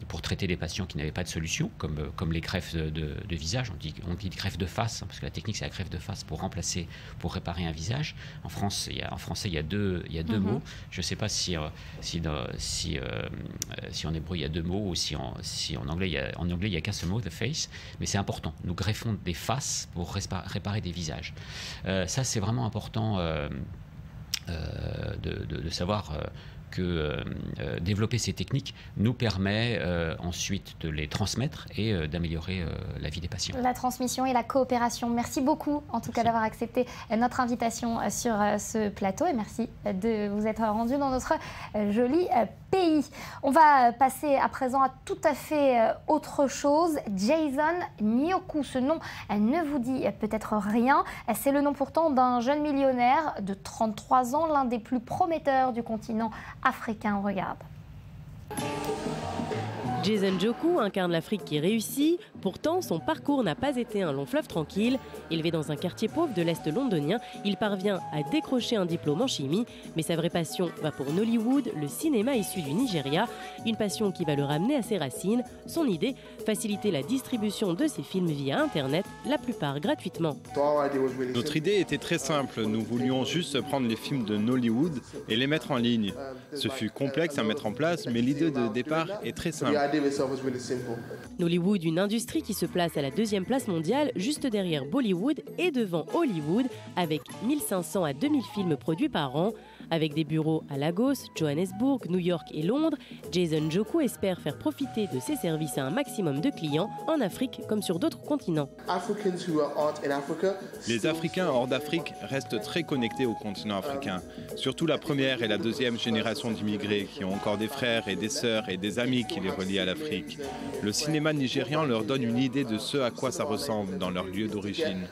pour traiter des patients qui n'avaient pas de solution, comme les greffes de visage. On dit greffe de face, parce que la technique, c'est la greffe de face pour réparer un visage. En français, il y a deux mots. Je ne sais pas si en hébreu, il y a deux mots, ou si en anglais, il y a qu'un seul mot, the face. Mais c'est important. Nous greffons des faces pour réparer des visages. Ça, c'est vraiment important de savoir que développer ces techniques nous permet ensuite de les transmettre et d'améliorer la vie des patients. La transmission et la coopération. Merci beaucoup, en tout cas, d'avoir accepté notre invitation sur ce plateau et merci de vous être rendu dans notre joli pays. On va passer à présent à tout à fait autre chose. Jason Njoku, ce nom ne vous dit peut-être rien. C'est le nom pourtant d'un jeune millionnaire de 33 ans, l'un des plus prometteurs du continent africain. On regarde. Jason Njoku incarne l'Afrique qui réussit. Pourtant, son parcours n'a pas été un long fleuve tranquille. Élevé dans un quartier pauvre de l'Est londonien, il parvient à décrocher un diplôme en chimie. Mais sa vraie passion va pour Nollywood, le cinéma issu du Nigeria. Une passion qui va le ramener à ses racines. Son idée, faciliter la distribution de ses films via Internet, la plupart gratuitement. Notre idée était très simple. Nous voulions juste prendre les films de Nollywood et les mettre en ligne. Ce fut complexe à mettre en place, mais l'idée de départ est très simple. Nollywood, une industrie qui se place à la 2e place mondiale, juste derrière Bollywood et devant Hollywood, avec 1500 à 2000 films produits par an. Avec des bureaux à Lagos, Johannesburg, New York et Londres, Jason Njoku espère faire profiter de ses services à un maximum de clients en Afrique comme sur d'autres continents. Les Africains hors d'Afrique restent très connectés au continent africain, surtout la première et la deuxième génération d'immigrés qui ont encore des frères et des sœurs et des amis qui les relient à l'Afrique. Le cinéma nigérian leur donne une idée de ce à quoi ça ressemble dans leur lieu d'origine.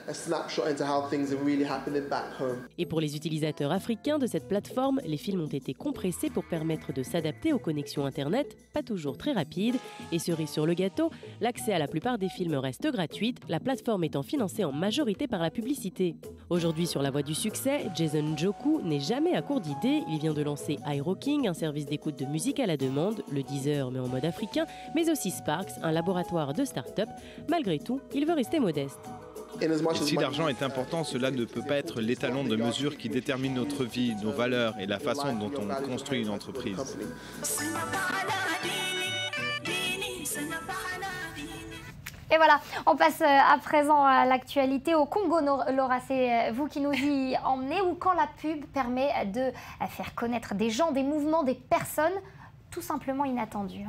Et pour les utilisateurs africains de cette plateforme, les films ont été compressés pour permettre de s'adapter aux connexions Internet, pas toujours très rapides. Et cerise sur le gâteau, l'accès à la plupart des films reste gratuit, la plateforme étant financée en majorité par la publicité. Aujourd'hui, sur la voie du succès, Jason Njoku n'est jamais à court d'idées. Il vient de lancer iRocking, un service d'écoute de musique à la demande, le Deezer mais en mode africain, mais aussi Sparks, un laboratoire de start-up. Malgré tout, il veut rester modeste. Et si l'argent est important, cela ne peut pas être l'étalon de mesure qui détermine notre vie, nos valeurs et la façon dont on construit une entreprise. Et voilà, on passe à présent à l'actualité. Au Congo, Laura, c'est vous qui nous y emmenez, ou quand la pub permet de faire connaître des gens, des mouvements, des personnes tout simplement inattendu.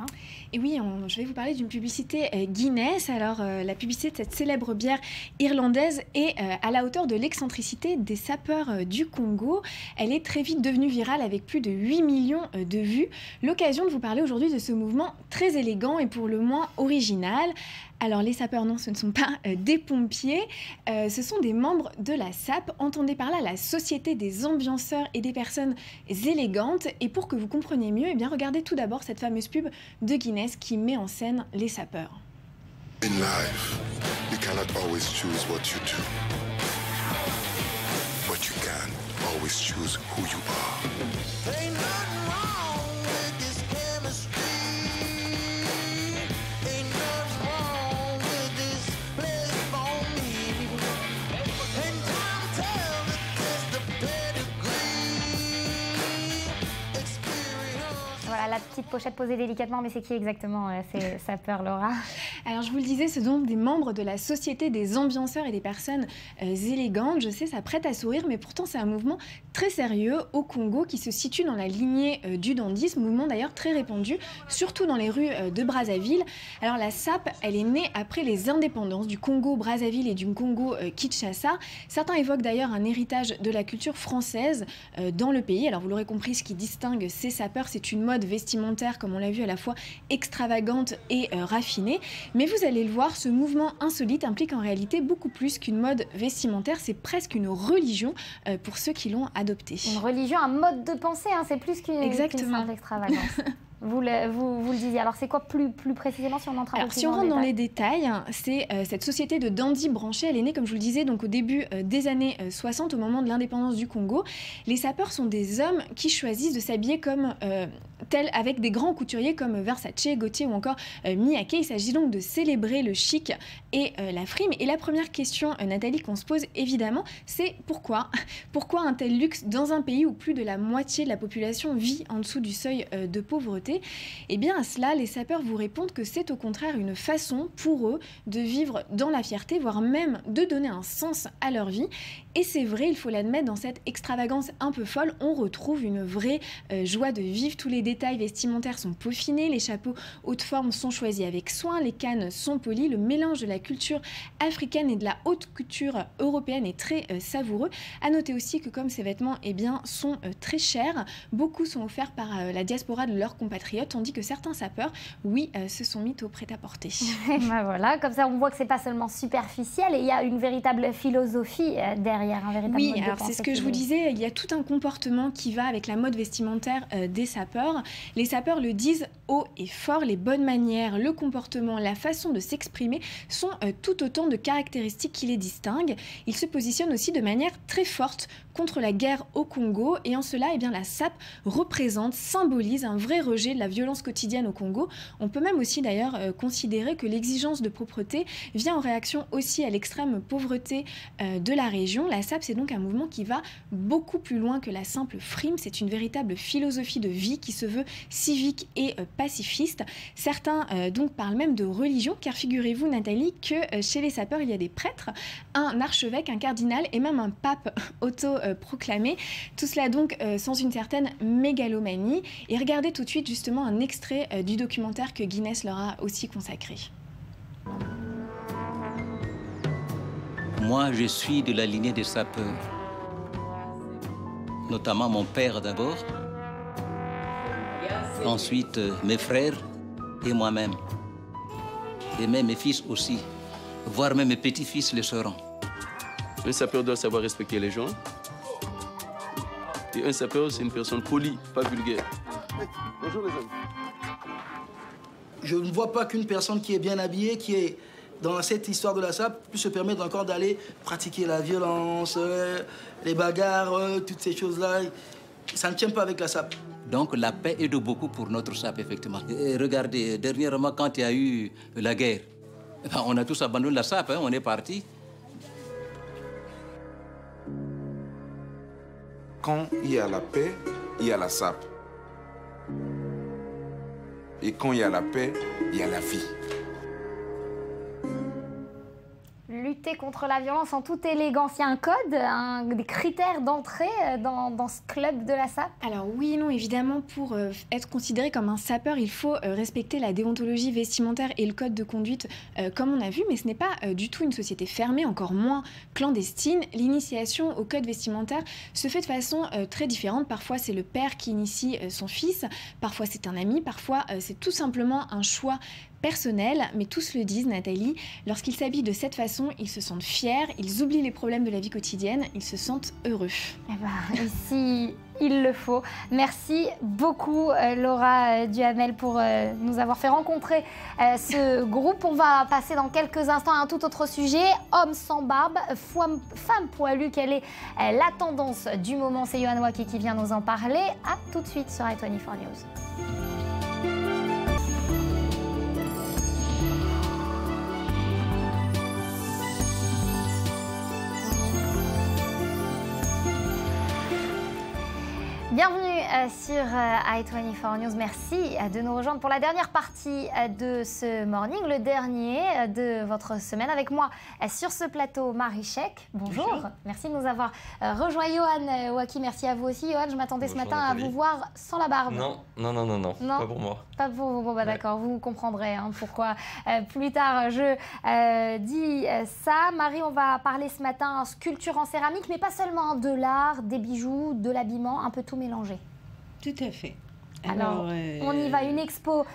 Et oui, je vais vous parler d'une publicité Guinness. Alors, la publicité de cette célèbre bière irlandaise est à la hauteur de l'excentricité des sapeurs du Congo. Elle est très vite devenue virale avec plus de 8 millions de vues. L'occasion de vous parler aujourd'hui de ce mouvement très élégant et pour le moins original. Alors les sapeurs, non, ce ne sont pas des pompiers, ce sont des membres de la SAP. Entendez par là la Société des ambianceurs et des personnes élégantes. Et pour que vous compreniez mieux, eh bien, regardez tout d'abord cette fameuse pub de Guinness qui met en scène les sapeurs. In life, you cannot always choose what you do, but you can always choose who you are. Ain't nothing wrong with this chemistry. Ain't nothing wrong with this place for me. And time tell the test of pedigree. Experience. Voilà la petite pochette posée délicatement, mais c'est qui exactement ces sapeurs, Laura? Alors je vous le disais, ce sont des membres de la Société des ambianceurs et des personnes élégantes. Je sais, ça prête à sourire, mais pourtant c'est un mouvement très sérieux au Congo qui se situe dans la lignée du dandisme, mouvement d'ailleurs très répandu, surtout dans les rues de Brazzaville. Alors la SAP, elle est née après les indépendances du Congo-Brazzaville et du Congo-Kinshasa. Certains évoquent d'ailleurs un héritage de la culture française dans le pays. Alors vous l'aurez compris, ce qui distingue ces sapeurs, c'est une mode vestimentaire, comme on l'a vu, à la fois extravagante et raffinée. Mais vous allez le voir, ce mouvement insolite implique en réalité beaucoup plus qu'une mode vestimentaire. C'est presque une religion pour ceux qui l'ont adopté. Une religion, un mode de pensée, hein, c'est plus qu'une simple extravagance. Vous le disiez. Alors, c'est quoi plus précisément si on entre un peu plus si on rentre dans les détails, c'est cette société de dandy branchée. Elle est née, comme je vous le disais, donc au début des années 60, au moment de l'indépendance du Congo. Les sapeurs sont des hommes qui choisissent de s'habiller comme tels, avec des grands couturiers comme Versace, Gaultier ou encore Miyake. Il s'agit donc de célébrer le chic et la frime. Et la première question, Nathalie, qu'on se pose évidemment, c'est pourquoi un tel luxe dans un pays où plus de la moitié de la population vit en dessous du seuil de pauvreté? Eh bien, à cela, les sapeurs vous répondent que c'est au contraire une façon pour eux de vivre dans la fierté, voire même de donner un sens à leur vie. Et c'est vrai, il faut l'admettre, dans cette extravagance un peu folle, on retrouve une vraie joie de vivre. Tous les détails vestimentaires sont peaufinés, les chapeaux haute forme sont choisis avec soin, les cannes sont polies, le mélange de la culture africaine et de la haute couture européenne est très savoureux. À noter aussi que comme ces vêtements sont très chers, beaucoup sont offerts par la diaspora de leurs compatriotes, tandis que certains sapeurs, se sont mis au prêt-à-porter. Ben voilà, comme ça on voit que c'est pas seulement superficiel, et il y a une véritable philosophie derrière. Oui, alors c'est ce que je vous disais, il y a tout un comportement qui va avec la mode vestimentaire des sapeurs. Les sapeurs le disent haut et fort, les bonnes manières, le comportement, la façon de s'exprimer sont tout autant de caractéristiques qui les distinguent. Ils se positionnent aussi de manière très forte contre la guerre au Congo, et en cela, la SAP symbolise un vrai rejet de la violence quotidienne au Congo. On peut même aussi d'ailleurs considérer que l'exigence de propreté vient en réaction aussi à l'extrême pauvreté de la région. La SAP, c'est donc un mouvement qui va beaucoup plus loin que la simple frime. C'est une véritable philosophie de vie qui se veut civique et pacifiste. Certains donc parlent même de religion, car figurez-vous, Nathalie, que chez les sapeurs, il y a des prêtres, un archevêque, un cardinal et même un pape auto-proclamé. Tout cela donc sans une certaine mégalomanie. Et regardez tout de suite justement un extrait du documentaire que Guinness leur a aussi consacré. Moi, je suis de la lignée des sapeurs. Notamment mon père d'abord. Ensuite, mes frères et moi-même. Et même mes fils aussi. Voire même mes petits-fils le seront. Un sapeur doit savoir respecter les gens. Et un sapeur, c'est une personne polie, pas vulgaire. Bonjour les amis. Je ne vois pas qu'une personne qui est bien habillée, qui est dans cette histoire de la SAP, puisse se permettre encore d'aller pratiquer la violence, les bagarres, toutes ces choses-là. Ça ne tient pas avec la SAP. Donc la paix est de beaucoup pour notre SAP, effectivement. Et regardez, dernièrement, quand il y a eu la guerre, on a tous abandonné la SAP, on est partis. Quand il y a la paix, il y a la SAP. Et quand il y a la paix, il y a la vie. Lutter contre la violence en toute élégance. Il y a un code, des critères d'entrée dans ce club de la SAP? Alors oui et non, évidemment, pour être considéré comme un sapeur, il faut respecter la déontologie vestimentaire et le code de conduite, comme on a vu, mais ce n'est pas du tout une société fermée, encore moins clandestine. L'initiation au code vestimentaire se fait de façon très différente. Parfois, c'est le père qui initie son fils, parfois c'est un ami, parfois c'est tout simplement un choix personnel, mais tous le disent, Nathalie, lorsqu'ils s'habillent de cette façon, ils se sentent fiers, ils oublient les problèmes de la vie quotidienne, ils se sentent heureux. Eh ben, ici, il le faut. Merci beaucoup, Laura Duhamel, pour nous avoir fait rencontrer ce groupe. On va passer dans quelques instants à un tout autre sujet. Hommes sans barbe, femme poilue, quelle est la tendance du moment? C'est Yohan Waki qui vient nous en parler. À tout de suite sur i24 News. Bienvenue sur i24 News. Merci de nous rejoindre pour la dernière partie de ce morning, le dernier de votre semaine. Avec moi sur ce plateau, Marie Chek. Bonjour. Bonjour. Merci de nous avoir rejoint. Yohan Waki, merci à vous aussi. Yohan, je m'attendais ce matin à vous voir sans la barbe. Non, pas pour moi. Pas pour vous. Bon, bah, d'accord, vous comprendrez pourquoi plus tard je dis ça. Marie, on va parler ce matin sculpture en céramique, mais pas seulement de l'art, des bijoux, de l'habillement, un peu tout mélangé. Tout à fait. Alors, on y va, une expo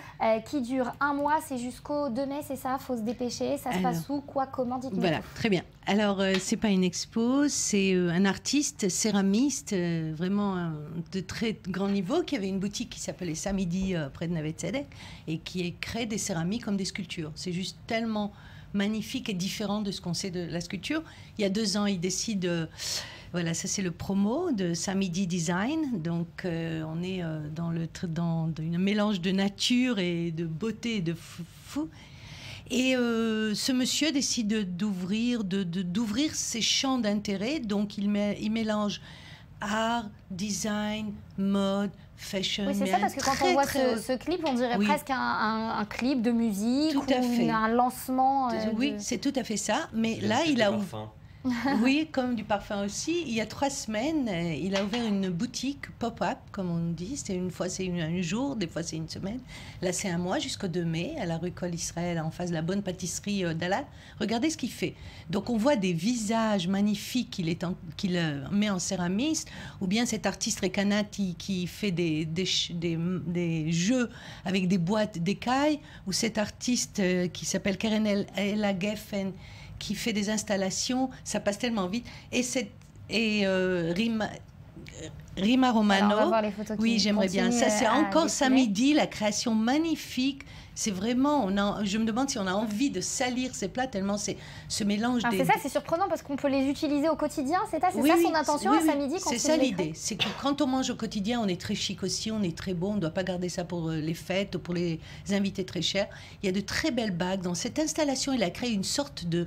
qui dure 1 mois, c'est jusqu'au 2 mai, c'est ça? Faut se dépêcher, ça se passe où, quoi, comment, dites-nous. Voilà, très bien. Alors, c'est pas une expo, c'est un artiste céramiste, vraiment de très grand niveau, qui avait une boutique qui s'appelait Samedi près de Nave Tzedek, et qui crée des céramiques comme des sculptures. C'est juste tellement magnifique et différent de ce qu'on sait de la sculpture. Il y a 2 ans, il décide... Voilà, ça c'est le promo de Samedi Design. Donc on est dans un mélange de nature et de beauté et de fou. Et ce monsieur décide d'ouvrir ses champs d'intérêt. Donc il mélange art, design, mode, fashion. Oui, c'est ça, parce que quand on voit ce clip, on dirait presque un clip de musique un lancement. Oui, c'est tout à fait ça. Mais là, il a ouvert... Oui, comme du parfum aussi. Il y a 3 semaines, il a ouvert une boutique pop-up, comme on dit. Une fois c'est un jour, des fois c'est une semaine. Là, c'est 1 mois jusqu'au 2 mai, à la rue Col Israël, en face de la bonne pâtisserie d'Alal. Regardez ce qu'il fait. Donc, on voit des visages magnifiques qu'il met en céramiste, ou bien cet artiste Rekanati qui fait des jeux avec des boîtes d'écailles, ou cet artiste qui s'appelle Keren Ella Geffen, qui fait des installations, ça passe tellement vite. Et Rima Romano, alors, on va voir les photos. Oui, j'aimerais bien. Ça, c'est encore Samedi, la création magnifique. C'est vraiment, je me demande si on a envie de salir ces plats tellement c'est ce mélange. C'est ça, c'est surprenant parce qu'on peut les utiliser au quotidien. C'est ça son intention à Samedi. C'est ça l'idée. C'est que quand on mange au quotidien, on est très chic aussi, on est très beau. On ne doit pas garder ça pour les fêtes ou pour les invités très chers. Il y a de très belles bagues. Dans cette installation, il a créé une sorte de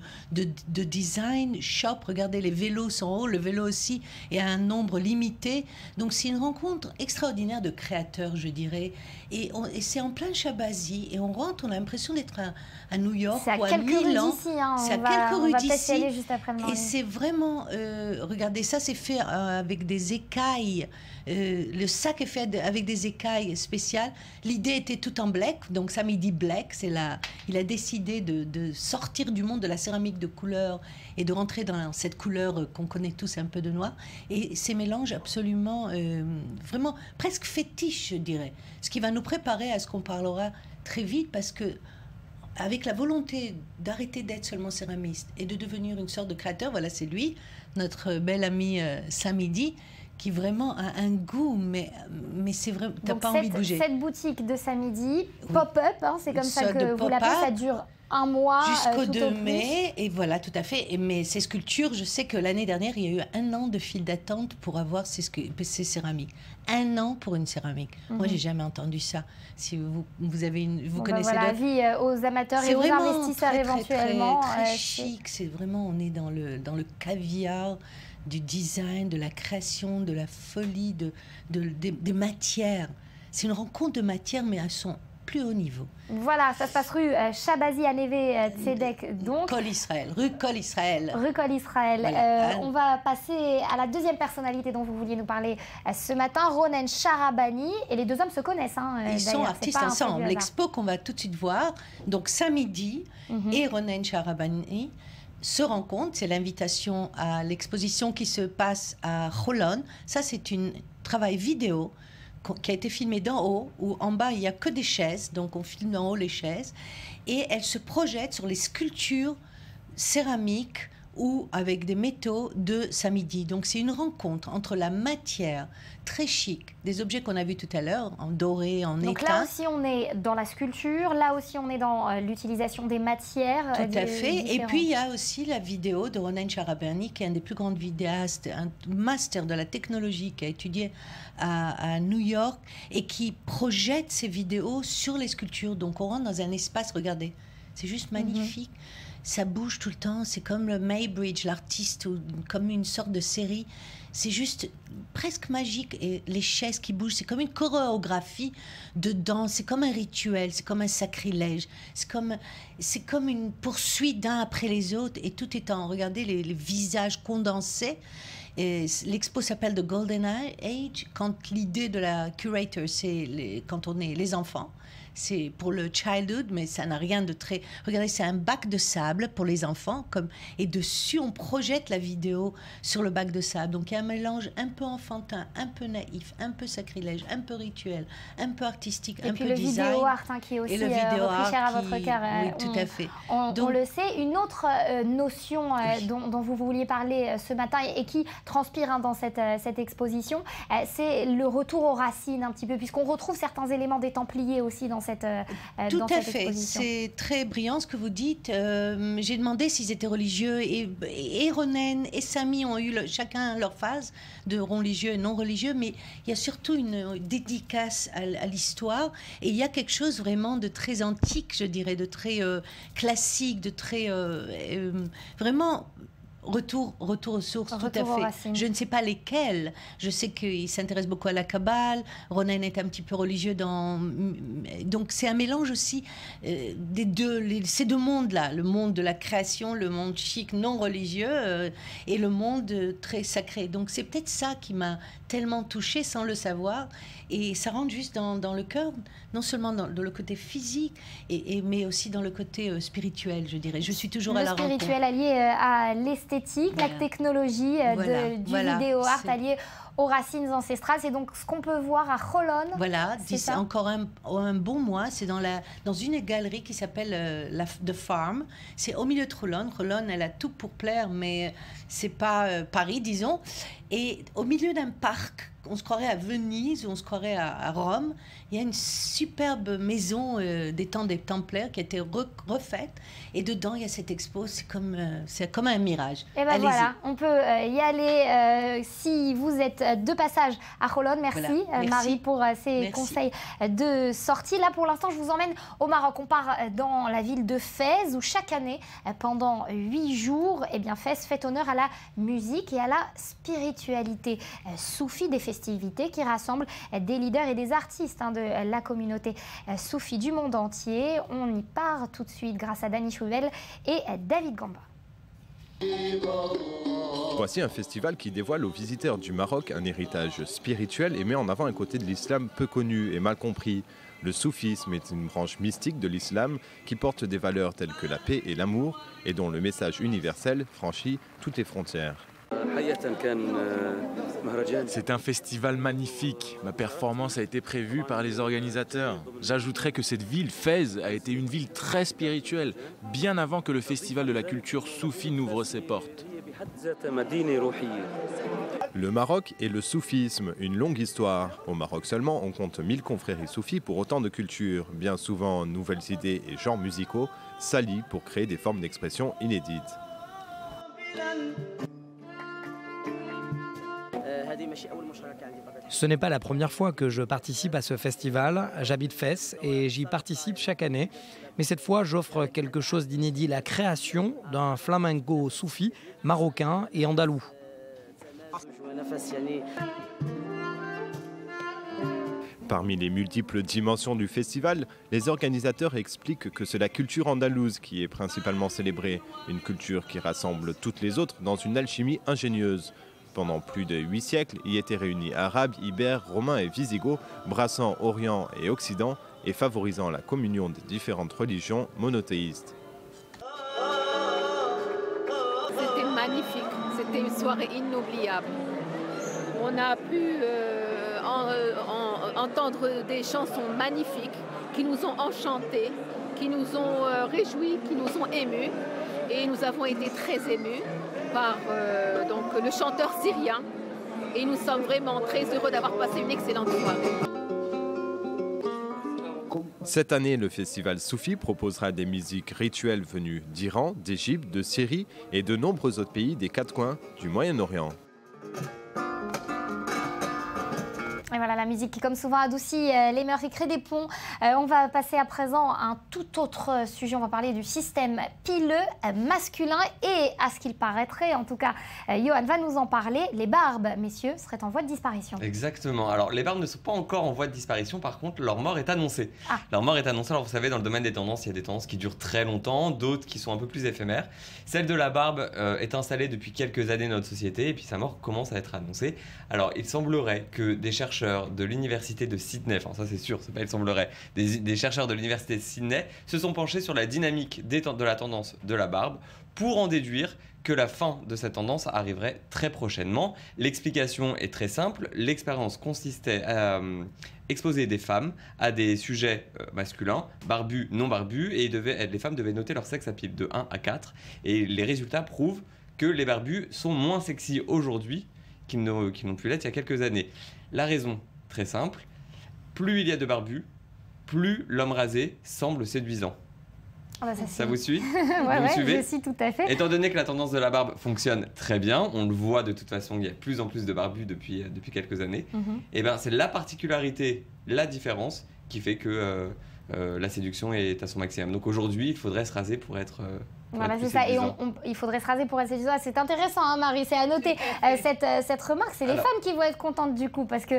design shop. Regardez, les vélos sont hauts, le vélo aussi est à un nombre limité. Donc c'est une rencontre extraordinaire de créateurs, je dirais. Et c'est en plein Shabazi. Et on rentre, on a l'impression d'être à New York ou à Milan. C'est à quelques rues d'ici. Et c'est vraiment, regardez, ça c'est fait avec des écailles. Le sac est fait avec des écailles spéciales. L'idée était tout en black, donc Samedi Black. Il a décidé de sortir du monde de la céramique de couleur et de rentrer dans cette couleur qu'on connaît tous, un peu de noir. Et ces mélanges absolument, vraiment presque fétiches, je dirais. Ce qui va nous préparer à ce qu'on parlera très vite, parce que avec la volonté d'arrêter d'être seulement céramiste et de devenir une sorte de créateur, voilà, c'est lui, notre bel ami Samedi, qui vraiment a un goût, mais c'est vrai, t'as pas envie de bouger. Cette boutique de Samedi, pop-up, hein, c'est comme ça que vous l'appelez, ça dure 1 mois jusqu'au 2 mai, mai, et voilà, tout à fait. Mais ces sculptures, je sais que l'année dernière, il y a eu 1 an de file d'attente pour avoir ces céramiques. 1 an pour une céramique. Moi, j'ai jamais entendu ça. Si vous avez vous connaissez voilà, avis aux amateurs et aux investisseurs éventuellement. Très chic. C'est vraiment, on est dans le caviar du design, de la création, de la folie, des matières. C'est une rencontre de matières, mais à son plus haut niveau. Voilà, ça se passe rue Shabazi à Neve Tzedek, donc. Col Israël, rue Col Israël. Rue Col Israël. Voilà. On va passer à la deuxième personnalité dont vous vouliez nous parler ce matin, Ronen Charabani. Et les 2 hommes se connaissent. Ils sont artistes ensemble. L'expo qu'on va tout de suite voir, donc Samedi et Ronen Charabani se rencontrent. C'est l'invitation à l'exposition qui se passe à Holon. Ça, c'est un travail vidéo qui a été filmé d'en haut, où en bas, il n'y a que des chaises, donc on filme d'en haut les chaises, et elle se projette sur les sculptures céramiques ou avec des métaux de Samedi. Donc c'est une rencontre entre la matière très chic, des objets qu'on a vus tout à l'heure, en doré, en étain. Donc là aussi on est dans la sculpture, là aussi on est dans l'utilisation des matières. Tout à fait. Différentes. Et puis il y a aussi la vidéo de Ronen Charabani, qui est un des plus grands vidéastes, un master de la technologie, qui a étudié à New York et qui projette ses vidéos sur les sculptures. Donc on rentre dans un espace, regardez, c'est juste magnifique. Ça bouge tout le temps, c'est comme le Maybridge, l'artiste, ou comme une sorte de série. C'est juste presque magique. Et les chaises qui bougent, c'est comme une chorégraphie de danse, c'est comme un rituel, c'est comme un sacrilège. C'est comme une poursuite d'un après les autres. Et tout est en, regardez les visages condensés. L'expo s'appelle The Golden Age, quand l'idée de la curator, c'est quand on est les enfants. c'est pour le childhood, mais ça n'a rien de très... Regardez, c'est un bac de sable pour les enfants, et dessus, on projette la vidéo sur le bac de sable. Donc, il y a un mélange un peu enfantin, un peu naïf, un peu sacrilège, un peu rituel, un peu artistique, un peu design. Et puis le vidéo art, qui est aussi repris cher à votre cœur. Oui, tout à fait. On le sait. Une autre notion dont vous vouliez parler ce matin et qui transpire dans cette exposition, c'est le retour aux racines un petit peu, puisqu'on retrouve certains éléments des Templiers aussi dans cette Tout dans à cette fait, exposition. c'est très brillant ce que vous dites. J'ai demandé s'ils étaient religieux et Ronen et Samy ont eu chacun leur phase de religieux et non religieux, mais il y a surtout une dédicace à l'histoire et il y a quelque chose vraiment de très antique, je dirais, de très classique, de très vraiment... Retour aux sources, tout à fait. Je ne sais pas lesquels. Je sais qu'il s'intéresse beaucoup à la Kabbale. Ronen est un petit peu religieux donc c'est un mélange aussi des deux, ces deux mondes-là. Le monde de la création, le monde chic non religieux et le monde très sacré. Donc c'est peut-être ça qui m'a tellement touchée sans le savoir. Et ça rentre juste dans le cœur, non seulement dans le côté physique, mais aussi dans le côté spirituel, je dirais. Je suis toujours à la rencontre. Le spirituel allié à l'esthétique, la technologie du vidéo art allié aux racines ancestrales. C'est donc ce qu'on peut voir à Jolon. Voilà, c'est encore un bon mois. C'est dans une galerie qui s'appelle The Farm. C'est au milieu de Jolon. Jolon, elle a tout pour plaire, mais c'est pas Paris, disons. Et au milieu d'un parc, on se croirait à Venise ou on se croirait à Rome. Il y a une superbe maison des temps des Templaires qui a été refaite. Et dedans, il y a cette expo. C'est comme un mirage. Et ben voilà, on peut y aller si vous êtes de passage à Jolon. Merci, voilà. Marie pour ces conseils de sortie. Là, pour l'instant, je vous emmène au Maroc. On part dans la ville de Fès où chaque année, pendant 8 jours, Fès fait honneur à la musique et à la spiritualité soufie, des festivités qui rassemblent des leaders et des artistes de la communauté soufie du monde entier. On y part tout de suite grâce à Dani Chouvel et David Gamba. Voici un festival qui dévoile aux visiteurs du Maroc un héritage spirituel et met en avant un côté de l'islam peu connu et mal compris. Le soufisme est une branche mystique de l'islam qui porte des valeurs telles que la paix et l'amour et dont le message universel franchit toutes les frontières. C'est un festival magnifique. Ma performance a été prévue par les organisateurs. J'ajouterais que cette ville, Fès, a été une ville très spirituelle, bien avant que le festival de la culture soufie n'ouvre ses portes. Le Maroc et le soufisme, une longue histoire. Au Maroc seulement, on compte 1000 confréries soufis pour autant de cultures. Bien souvent, nouvelles idées et genres musicaux s'allient pour créer des formes d'expression inédites. Ce n'est pas la première fois que je participe à ce festival. J'habite Fès et j'y participe chaque année. Mais cette fois, j'offre quelque chose d'inédit, la création d'un flamenco soufi marocain et andalou. Parmi les multiples dimensions du festival, les organisateurs expliquent que c'est la culture andalouse qui est principalement célébrée, une culture qui rassemble toutes les autres dans une alchimie ingénieuse. Pendant plus de 8 siècles, y étaient réunis Arabes, Ibères, Romains et Visigoths, brassant Orient et Occident et favorisant la communion des différentes religions monothéistes. C'était magnifique, c'était une soirée inoubliable. On a pu entendre des chansons magnifiques qui nous ont enchantés, qui nous ont réjouis, qui nous ont émus. Et nous avons été très émus par donc, le chanteur syrien. Et nous sommes vraiment très heureux d'avoir passé une excellente soirée. Cette année, le festival Soufi proposera des musiques rituelles venues d'Iran, d'Égypte, de Syrie et de nombreux autres pays des 4 coins du Moyen-Orient. Et voilà, la musique qui, comme souvent, adoucit les mœurs et crée des ponts. On va passer à présent à un tout autre sujet. On va parler du système pileux masculin et, à ce qu'il paraîtrait, en tout cas, Johan va nous en parler. Les barbes, messieurs, seraient en voie de disparition. Exactement. Alors, les barbes ne sont pas encore en voie de disparition. Par contre, leur mort est annoncée. Leur mort est annoncée. Alors, vous savez, dans le domaine des tendances, il y a des tendances qui durent très longtemps, d'autres qui sont un peu plus éphémères. Celle de la barbe est installée depuis quelques années dans notre société et puis sa mort commence à être annoncée. Alors, il semblerait que des chercheurs de l'université de Sydney, enfin ça c'est sûr, c'est pas il semblerait, des chercheurs de l'université de Sydney se sont penchés sur la dynamique de la tendance de la barbe pour en déduire que la fin de cette tendance arriverait très prochainement. L'explication est très simple. L'expérience consistait à exposer des femmes à des sujets masculins, barbus, non barbus, et les femmes devaient noter leur sexe à pile de 1 à 4. Et les résultats prouvent que les barbus sont moins sexy aujourd'hui qu'ils n'ont pu l'être il y a quelques années. La raison, très simple, plus il y a de barbus, plus l'homme rasé semble séduisant. Ah bah ça vous suit? Ouais, Vous me suivez? je suis tout à fait. Étant donné que la tendance de la barbe fonctionne très bien, on le voit de toute façon, il y a de plus en plus de barbus depuis quelques années, et ben c'est la particularité, la différence qui fait que la séduction est à son maximum. Donc aujourd'hui, il faudrait se raser pour être... Voilà, c'est ça. Et il faudrait se raser pour être séduisant. C'est intéressant, hein, Marie, c'est à noter. Cette remarque, c'est les femmes qui vont être contentes du coup, parce que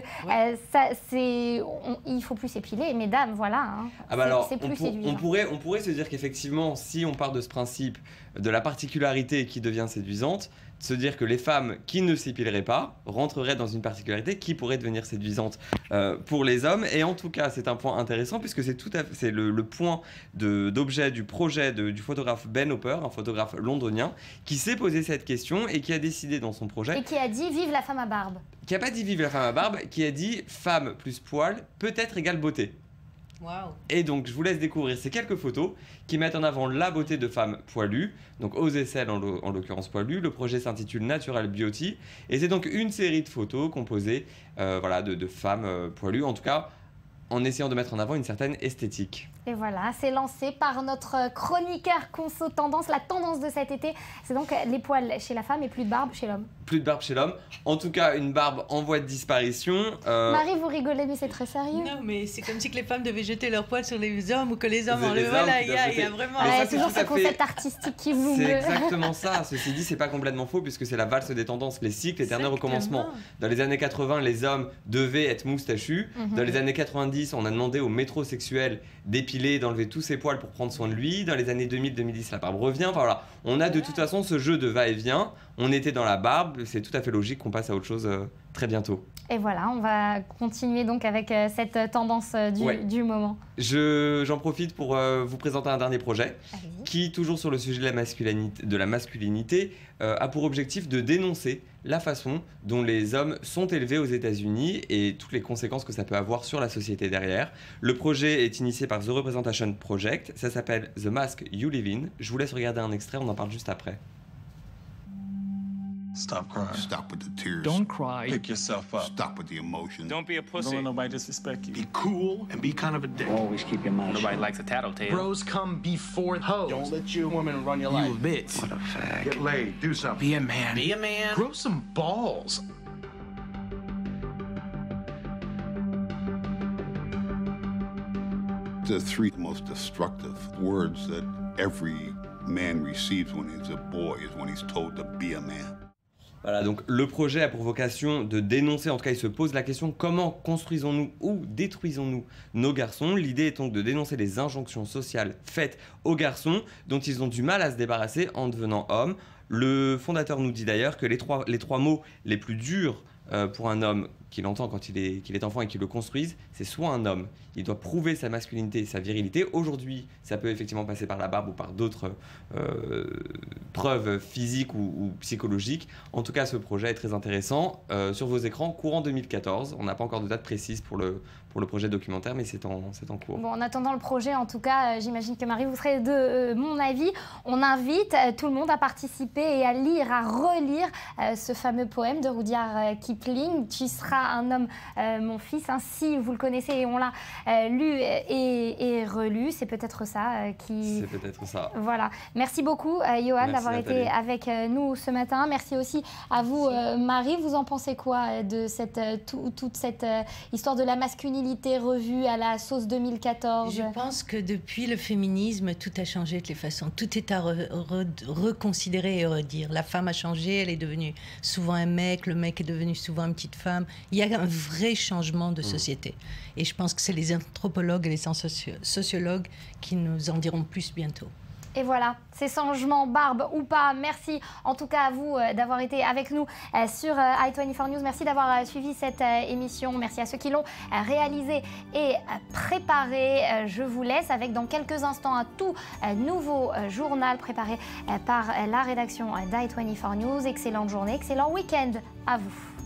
il faut plus s'épiler, mesdames, voilà. Hein. Ah bah alors, c'est plus séduisant. on pourrait se dire qu'effectivement, si on part de ce principe de la particularité qui devient séduisante, se dire que les femmes qui ne s'épileraient pas rentreraient dans une particularité qui pourrait devenir séduisante pour les hommes. Et en tout cas, c'est un point intéressant puisque c'est le point d'objet du projet du photographe Ben Hopper, un photographe londonien, qui s'est posé cette question et qui a décidé dans son projet... Et qui a dit « Vive la femme à barbe ». Qui n'a pas dit « Vive la femme à barbe », qui a dit « Femme plus poil peut-être égale beauté ». Wow. Et donc, je vous laisse découvrir ces quelques photos qui mettent en avant la beauté de femmes poilues, donc aux aisselles en l'occurrence poilues. Le projet s'intitule Natural Beauty et c'est donc une série de photos composées de femmes poilues, en tout cas en essayant de mettre en avant une certaine esthétique. Et voilà, c'est lancé par notre chroniqueur conso tendance. La tendance de cet été, c'est donc les poils chez la femme et plus de barbe chez l'homme. Plus de barbe chez l'homme. En tout cas, une barbe en voie de disparition. Marie, vous rigolez, mais c'est très sérieux. Non, mais c'est comme si que les femmes devaient jeter leurs poils sur les hommes ou que les hommes Les enlevaient. Voilà, hommes il y a vraiment... C'est toujours ce concept artistique qui vous C'est meut. exactement ça. Ceci dit, c'est pas complètement faux puisque c'est la valse des tendances, les cycles éternels recommencements. Dans les années 80, les hommes devaient être moustachus. Dans les années 90, on a demandé aux métrosexuels d'épiler, d'enlever tous ses poils pour prendre soin de lui. Dans les années 2000-2010, la barbe revient. Enfin voilà, on a de toute façon ce jeu de va-et-vient. On était dans la barbe, c'est tout à fait logique qu'on passe à autre chose très bientôt. Et voilà, on va continuer donc avec cette tendance du moment. J'en profite pour vous présenter un dernier projet qui, toujours sur le sujet de la masculinité, a pour objectif de dénoncer la façon dont les hommes sont élevés aux États-Unis et toutes les conséquences que ça peut avoir sur la société derrière. Le projet est initié par The Representation Project, ça s'appelle The Mask You Live In. Je vous laisse regarder un extrait, on en parle juste après. Stop crying. Stop with the tears. Don't cry. Pick yourself up. Stop with the emotion. Don't be a pussy. Don't let nobody disrespect you. Be cool and be kind of a dick. Always keep your mouth shut. Nobody likes a tattletale. Bros come before hoes. Don't let your woman run your life. You a bitch. What a fag. Get laid. Do something. Be a man. Be a man. Grow some balls. The three most destructive words that every man receives when he's a boy is when he's told to be a man. Voilà, donc le projet a pour vocation de dénoncer, en tout cas il se pose la question, comment construisons-nous ou détruisons-nous nos garçons. L'idée est donc de dénoncer les injonctions sociales faites aux garçons dont ils ont du mal à se débarrasser en devenant hommes. Le fondateur nous dit d'ailleurs que les trois mots les plus durs pour un homme qu'il entend quand il est enfant et qu'il le construise, c'est soit un homme, il doit prouver sa masculinité et sa virilité. Aujourd'hui, ça peut effectivement passer par la barbe ou par d'autres preuves physiques ou psychologiques. En tout cas, ce projet est très intéressant. Sur vos écrans, courant 2014. On n'a pas encore de date précise pour le projet documentaire, mais c'est en cours. Bon, en attendant le projet, en tout cas, j'imagine que Marie, vous serez de mon avis. On invite tout le monde à participer et à lire, à relire ce fameux poème de Rudyard Kipling. Tu seras un homme, mon fils. Hein, si vous le connaissez et on l'a lu et relu, c'est peut-être ça qui... C'est peut-être ça. Voilà. Merci beaucoup, Yoann, d'avoir été avec nous ce matin. Merci aussi à vous, Marie. Vous en pensez quoi de toute cette histoire de la masculinité revue à la sauce 2014? Je pense que depuis le féminisme, tout a changé de toutes les façons. Tout est à reconsidérer et redire. La femme a changé, elle est devenue souvent un mec, le mec est devenu souvent une petite femme. Il y a un vrai changement de société. Et je pense que c'est les anthropologues et les sociologues qui nous en diront plus bientôt. Et voilà, ces changements, barbe ou pas, merci en tout cas à vous d'avoir été avec nous sur i24 News. Merci d'avoir suivi cette émission. Merci à ceux qui l'ont réalisée et préparée. Je vous laisse avec dans quelques instants un tout nouveau journal préparé par la rédaction d'i24 News. Excellente journée, excellent week-end à vous.